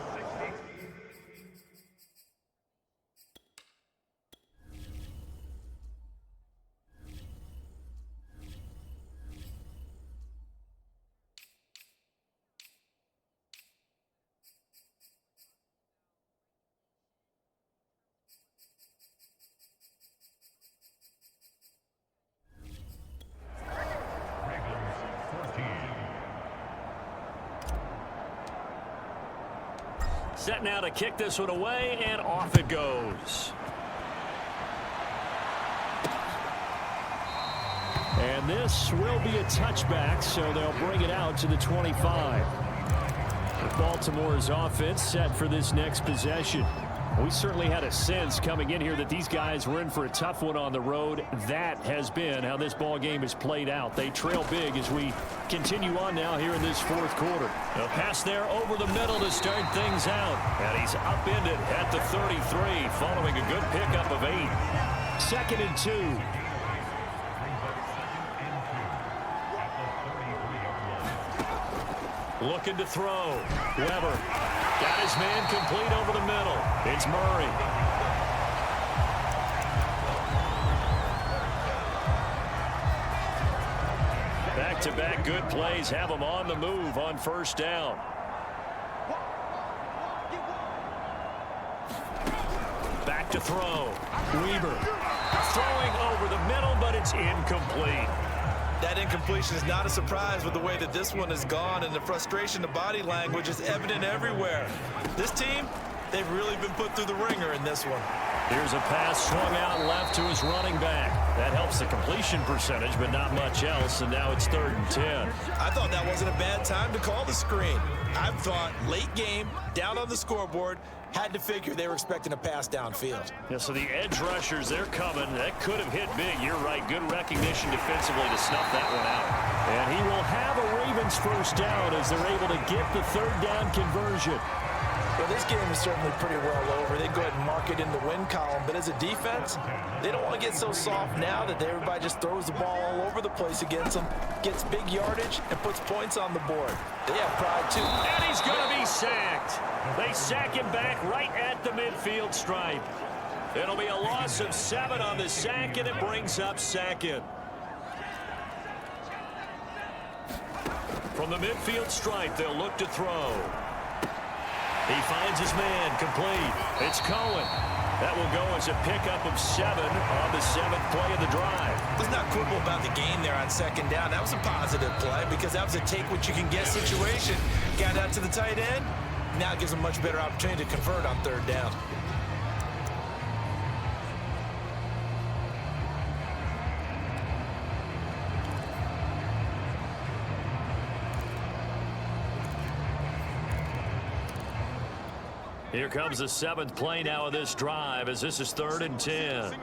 Set now to kick this one away, and off it goes. And this will be a touchback, so they'll bring it out to the 25. With Baltimore's offense set for this next possession. We certainly had a sense coming in here that these guys were in for a tough one on the road. That has been how this ball game has played out. They trail big as we continue on now here in this 4th quarter. A pass there over the middle to start things out. And he's upended at the 33 following a good pickup of 8. 2nd and 2. Looking to throw. Weber got his man complete over the middle. It's Murray. Back-to-back good plays have him on the move on first down. Back to throw. Weber throwing over the middle, but it's incomplete. That incompletion is not a surprise with the way that this one has gone, and the frustration, the body language is evident everywhere. This team, they've really been put through the ringer in this one. Here's a pass swung out left to his running back. That helps the completion percentage, but not much else, and now it's 3rd and 10. I thought that wasn't a bad time to call the screen. I thought late game, down on the scoreboard, had to figure they were expecting a pass downfield. Yeah, so the edge rushers, they're coming. That could have hit big. You're right. Good recognition defensively to snuff that one out. And he will have a Ravens first down as they're able to get the 3rd down conversion. Well, this game is certainly pretty well over. They go ahead and mark it in the win column. But as a defense, they don't want to get so soft now that everybody just throws the ball all over the place against them, gets big yardage, and puts points on the board. They have pride, too. And he's going to be sacked. They sack him back right at the midfield stripe. It'll be a loss of 7 on the sack, and it brings up 2nd. From the midfield stripe, they'll look to throw. He finds his man, complete. It's Cohen. That will go as a pickup of 7 on the 7th play of the drive. Let's not quibble about the game there on second down. That was a positive play because that was a take-what-you-can-get situation. Got out to the tight end. Now it gives them a much better opportunity to convert on third down. Here comes the 7th play now of this drive as this is 3rd and 10.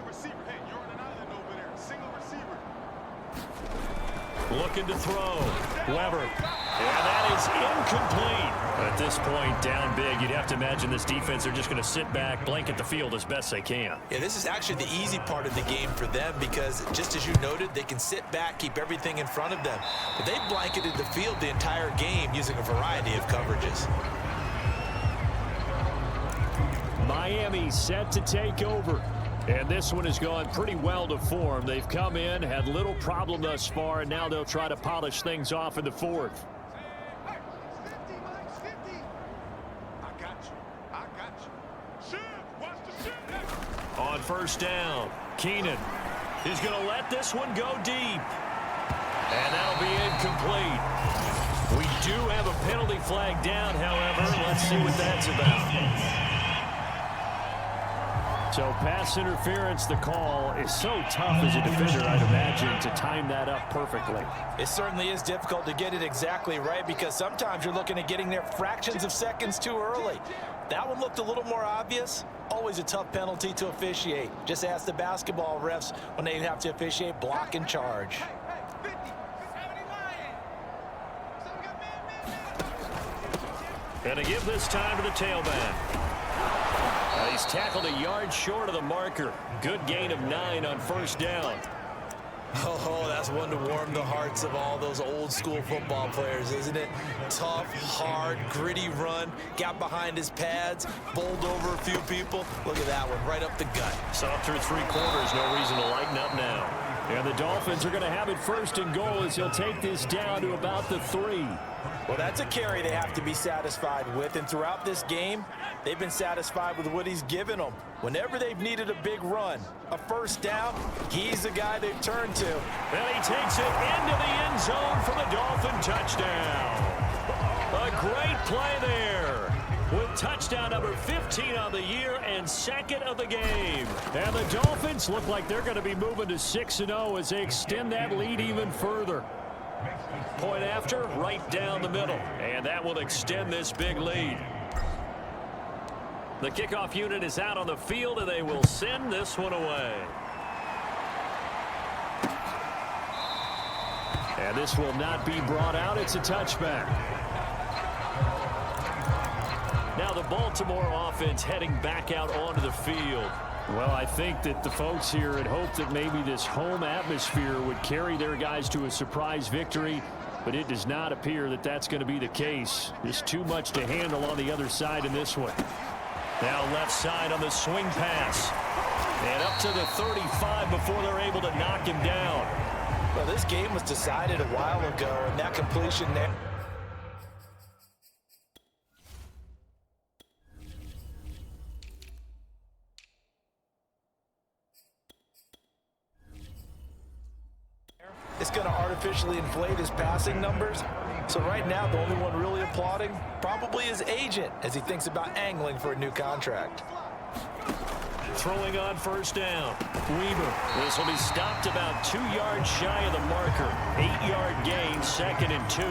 Looking to throw. Weber. And that is incomplete. At this point, down big, you'd have to imagine this defense, they're just going to sit back, blanket the field as best they can. Yeah, this is actually the easy part of the game for them because, just as you noted, they can sit back, keep everything in front of them. But they blanketed the field the entire game using a variety of coverages. Miami set to take over. And this one has gone pretty well to form. They've come in, had little problem thus far, and now they'll try to polish things off in the 4th. On first down, Keenan is going to let this one go deep. And that'll be incomplete. We do have a penalty flag down, however. Let's see what that's about. So pass interference, the call is so tough as a defender, I'd imagine, to time that up perfectly. It certainly is difficult to get it exactly right because sometimes you're looking at getting there fractions of seconds too early. That one looked a little more obvious. Always a tough penalty to officiate. Just ask the basketball refs when they have to officiate block and charge. And to give this time to the tailback. He's tackled a yard short of the marker. Good gain of 9 on first down. Oh, that's one to warm the hearts of all those old school football players, isn't it? Tough, hard, gritty run. Got behind his pads, bowled over a few people. Look at that one, right up the gut. Saw through 3 quarters, no reason to lighten up now. And the Dolphins are going to have it 1st and goal as he'll take this down to about the 3. Well, that's a carry they have to be satisfied with, and throughout this game, they've been satisfied with what he's given them. Whenever they've needed a big run, a first down, he's the guy they've turned to. And he takes it into the end zone for the Dolphin touchdown. A great play there with touchdown number 15 on the year and 2nd of the game. And the Dolphins look like they're going to be moving to 6-0 as they extend that lead even further. Point after, right down the middle. And that will extend this big lead. The kickoff unit is out on the field, and they will send this one away. And this will not be brought out. It's a touchback. Now the Baltimore offense heading back out onto the field. Well, I think that the folks here had hoped that maybe this home atmosphere would carry their guys to a surprise victory, but it does not appear that that's going to be the case. There's too much to handle on the other side in this one. Now left side on the swing pass. And up to the 35 before they're able to knock him down. Well, this game was decided a while ago, and that completion there. It's going to artificially inflate his passing numbers. So right now, the only one really applauding probably his agent as he thinks about angling for a new contract. Throwing on first down. Weber. This will be stopped about 2 yards shy of the marker. 8-yard gain, 2nd and 2.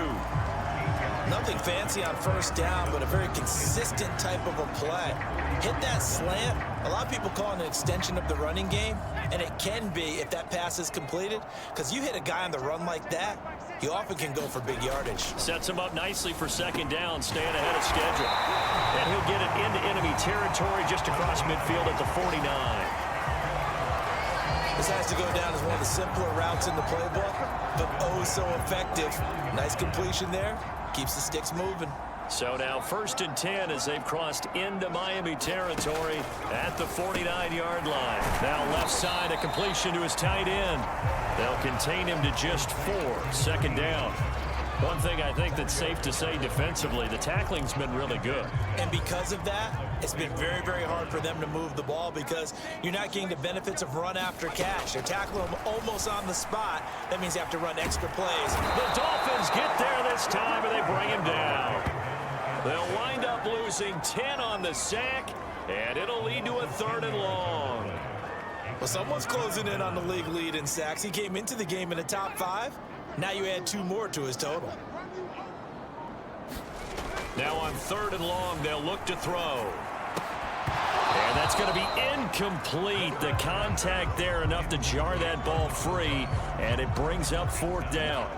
Nothing fancy on first down, but a very consistent type of a play. Hit that slant. A lot of people call it an extension of the running game, and it can be if that pass is completed, because you hit a guy on the run like that, you often can go for big yardage. Sets him up nicely for 2nd down, staying ahead of schedule. And he'll get it into enemy territory just across midfield at the 49. This has to go down as one of the simpler routes in the playbook, but oh so effective. Nice completion there. Keeps the sticks moving. So now 1st and 10 as they've crossed into Miami territory at the 49-yard line. Now left side, a completion to his tight end. They'll contain him to just 4. 2nd down. One thing I think that's safe to say defensively, the tackling's been really good. And because of that, it's been very, very hard for them to move the ball because you're not getting the benefits of run after catch. They're tackling them almost on the spot. That means you have to run extra plays. The Dolphins get there this time, and they bring him down. They'll wind up losing 10 on the sack, and it'll lead to a 3rd and long. Well, someone's closing in on the league lead in sacks. He came into the game in the top 5. Now you add 2 more to his total. Now on 3rd and long, they'll look to throw. And that's going to be incomplete. The contact there enough to jar that ball free, and it brings up 4th down.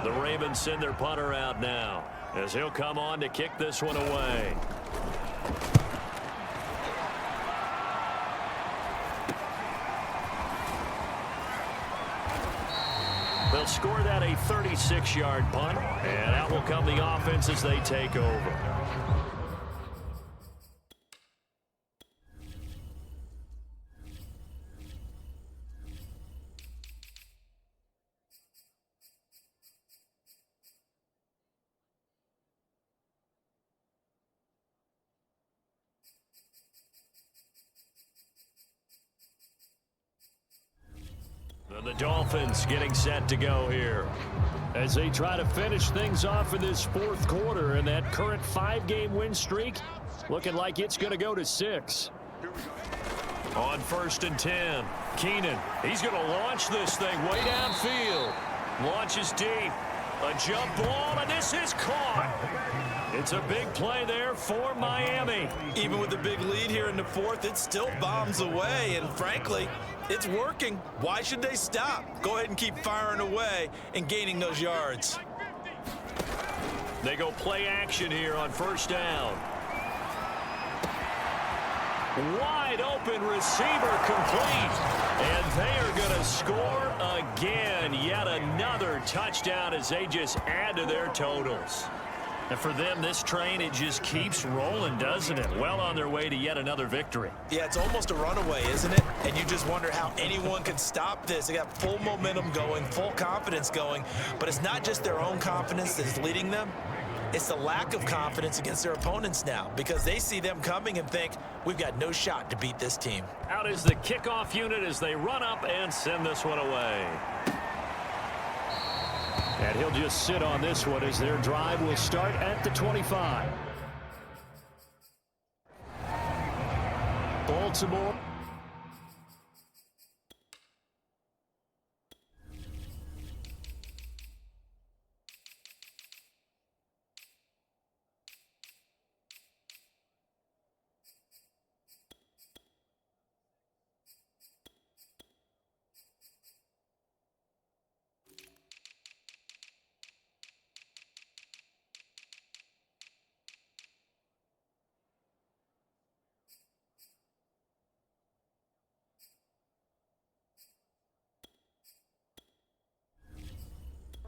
The Ravens send their punter out now as he'll come on to kick this one away. They'll score that a 36-yard punt, and out will come the offense as they take over. The Dolphins getting set to go here as they try to finish things off in this 4th quarter, and that current 5-game win streak looking like it's going to go to 6. On 1st and 10, Keenan, he's going to launch this thing way downfield. Launches deep. A jump ball, and this is caught. It's a big play there for Miami. Even with the big lead here in the 4th, it still bombs away, and frankly, it's working. Why should they stop? Go ahead and keep firing away and gaining those yards. They go play action here on 1st down. Wide open receiver complete. And they are going to score again. Yet another touchdown as they just add to their totals. And for them, this train, it just keeps rolling, doesn't it? Well on their way to yet another victory. Yeah, it's almost a runaway, isn't it? And you just wonder how anyone could stop this. They got full momentum going, full confidence going. But it's not just their own confidence that's leading them. It's the lack of confidence against their opponents now because they see them coming and think, we've got no shot to beat this team. Out is the kickoff unit as they run up and send this one away. And he'll just sit on this one as their drive will start at the 25. Baltimore.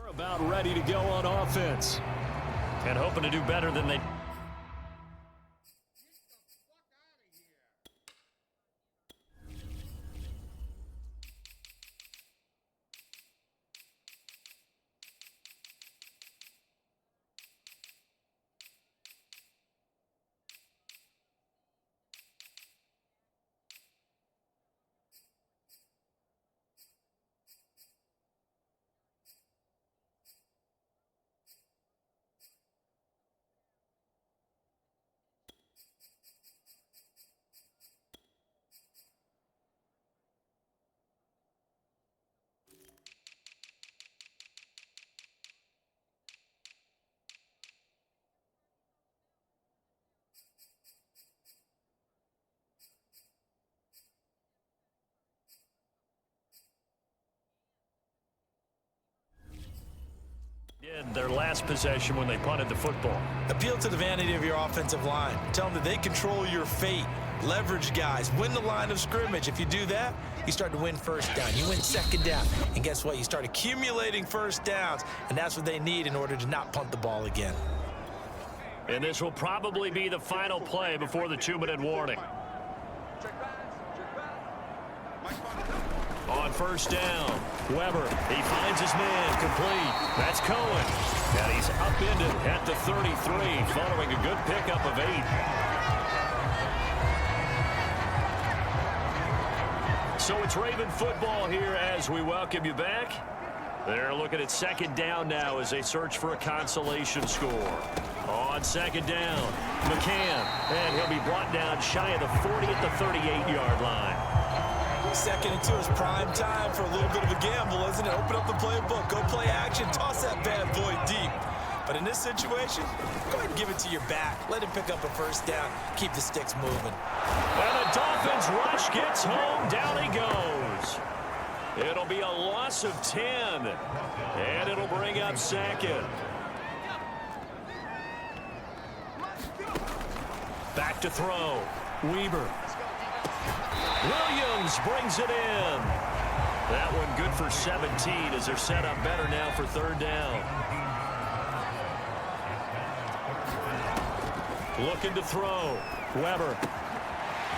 About ready to go on offense and hoping to do better than they. In their last possession when they punted the football. Appeal to the vanity of your offensive line. Tell them that they control your fate. Leverage guys. Win the line of scrimmage. If you do that, you start to win 1st down. You win 2nd down. And guess what? You start accumulating 1st downs. And that's what they need in order to not punt the ball again. And this will probably be the final play before the 2-minute warning. on first down. Weber, he finds his man, complete. That's Cohen. And he's upended at the 33, following a good pickup of 8. So it's Raven football here as we welcome you back. They're looking at second down now as they search for a consolation score. On second down, McCann, and he'll be brought down shy of the 40 at the 38-yard line. Second and 2 is prime time for a little bit of a gamble, isn't it? Open up the playbook, go play action, toss that bad boy deep. But in this situation, go ahead and give it to your back. Let him pick up a first down. Keep the sticks moving. And the Dolphins rush gets home. Down he goes. It'll be a loss of 10. And it'll bring up second. Back to throw. Weber. Williams brings it in. That one good for 17 as they're set up better now for third down. Looking to throw. Weber.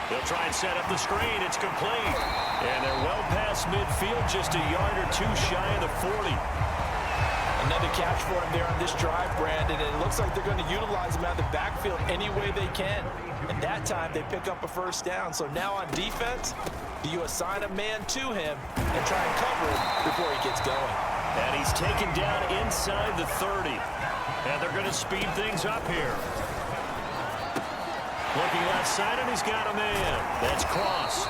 They'll try and set up the screen. It's complete. And they're well past midfield, just a yard or two shy of the 40. Another catch for him there on this drive, Brandon. And it looks like they're going to utilize him out of the backfield any way they can. And that time they pick up a first down. So now on defense, do you assign a man to him and try and cover him before he gets going? And he's taken down inside the 30. And they're going to speed things up here. Looking left side, and he's got a man. That's Cross.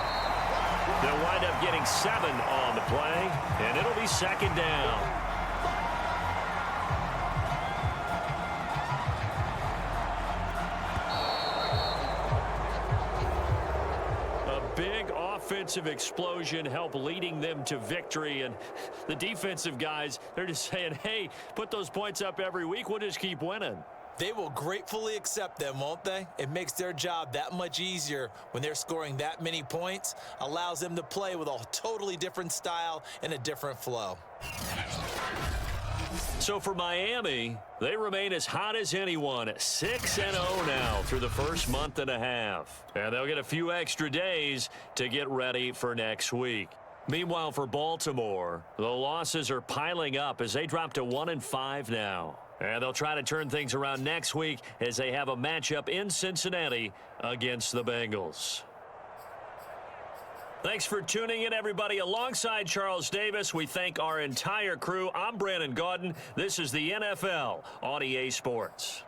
They'll wind up getting 7 on the play, and it'll be second down. A big offensive explosion helped leading them to victory, and the defensive guys, they're just saying, hey, put those points up every week. We'll just keep winning. They will gratefully accept them, won't they? It makes their job that much easier when they're scoring that many points. Allows them to play with a totally different style and a different flow. So for Miami, they remain as hot as anyone, 6-0 now through the first month and a half. And they'll get a few extra days to get ready for next week. Meanwhile, for Baltimore, the losses are piling up as they drop to 1-5 now. And they'll try to turn things around next week as they have a matchup in Cincinnati against the Bengals. Thanks for tuning in, everybody. Alongside Charles Davis, we thank our entire crew. I'm Brandon Gaudin. This is the NFL on EA Sports.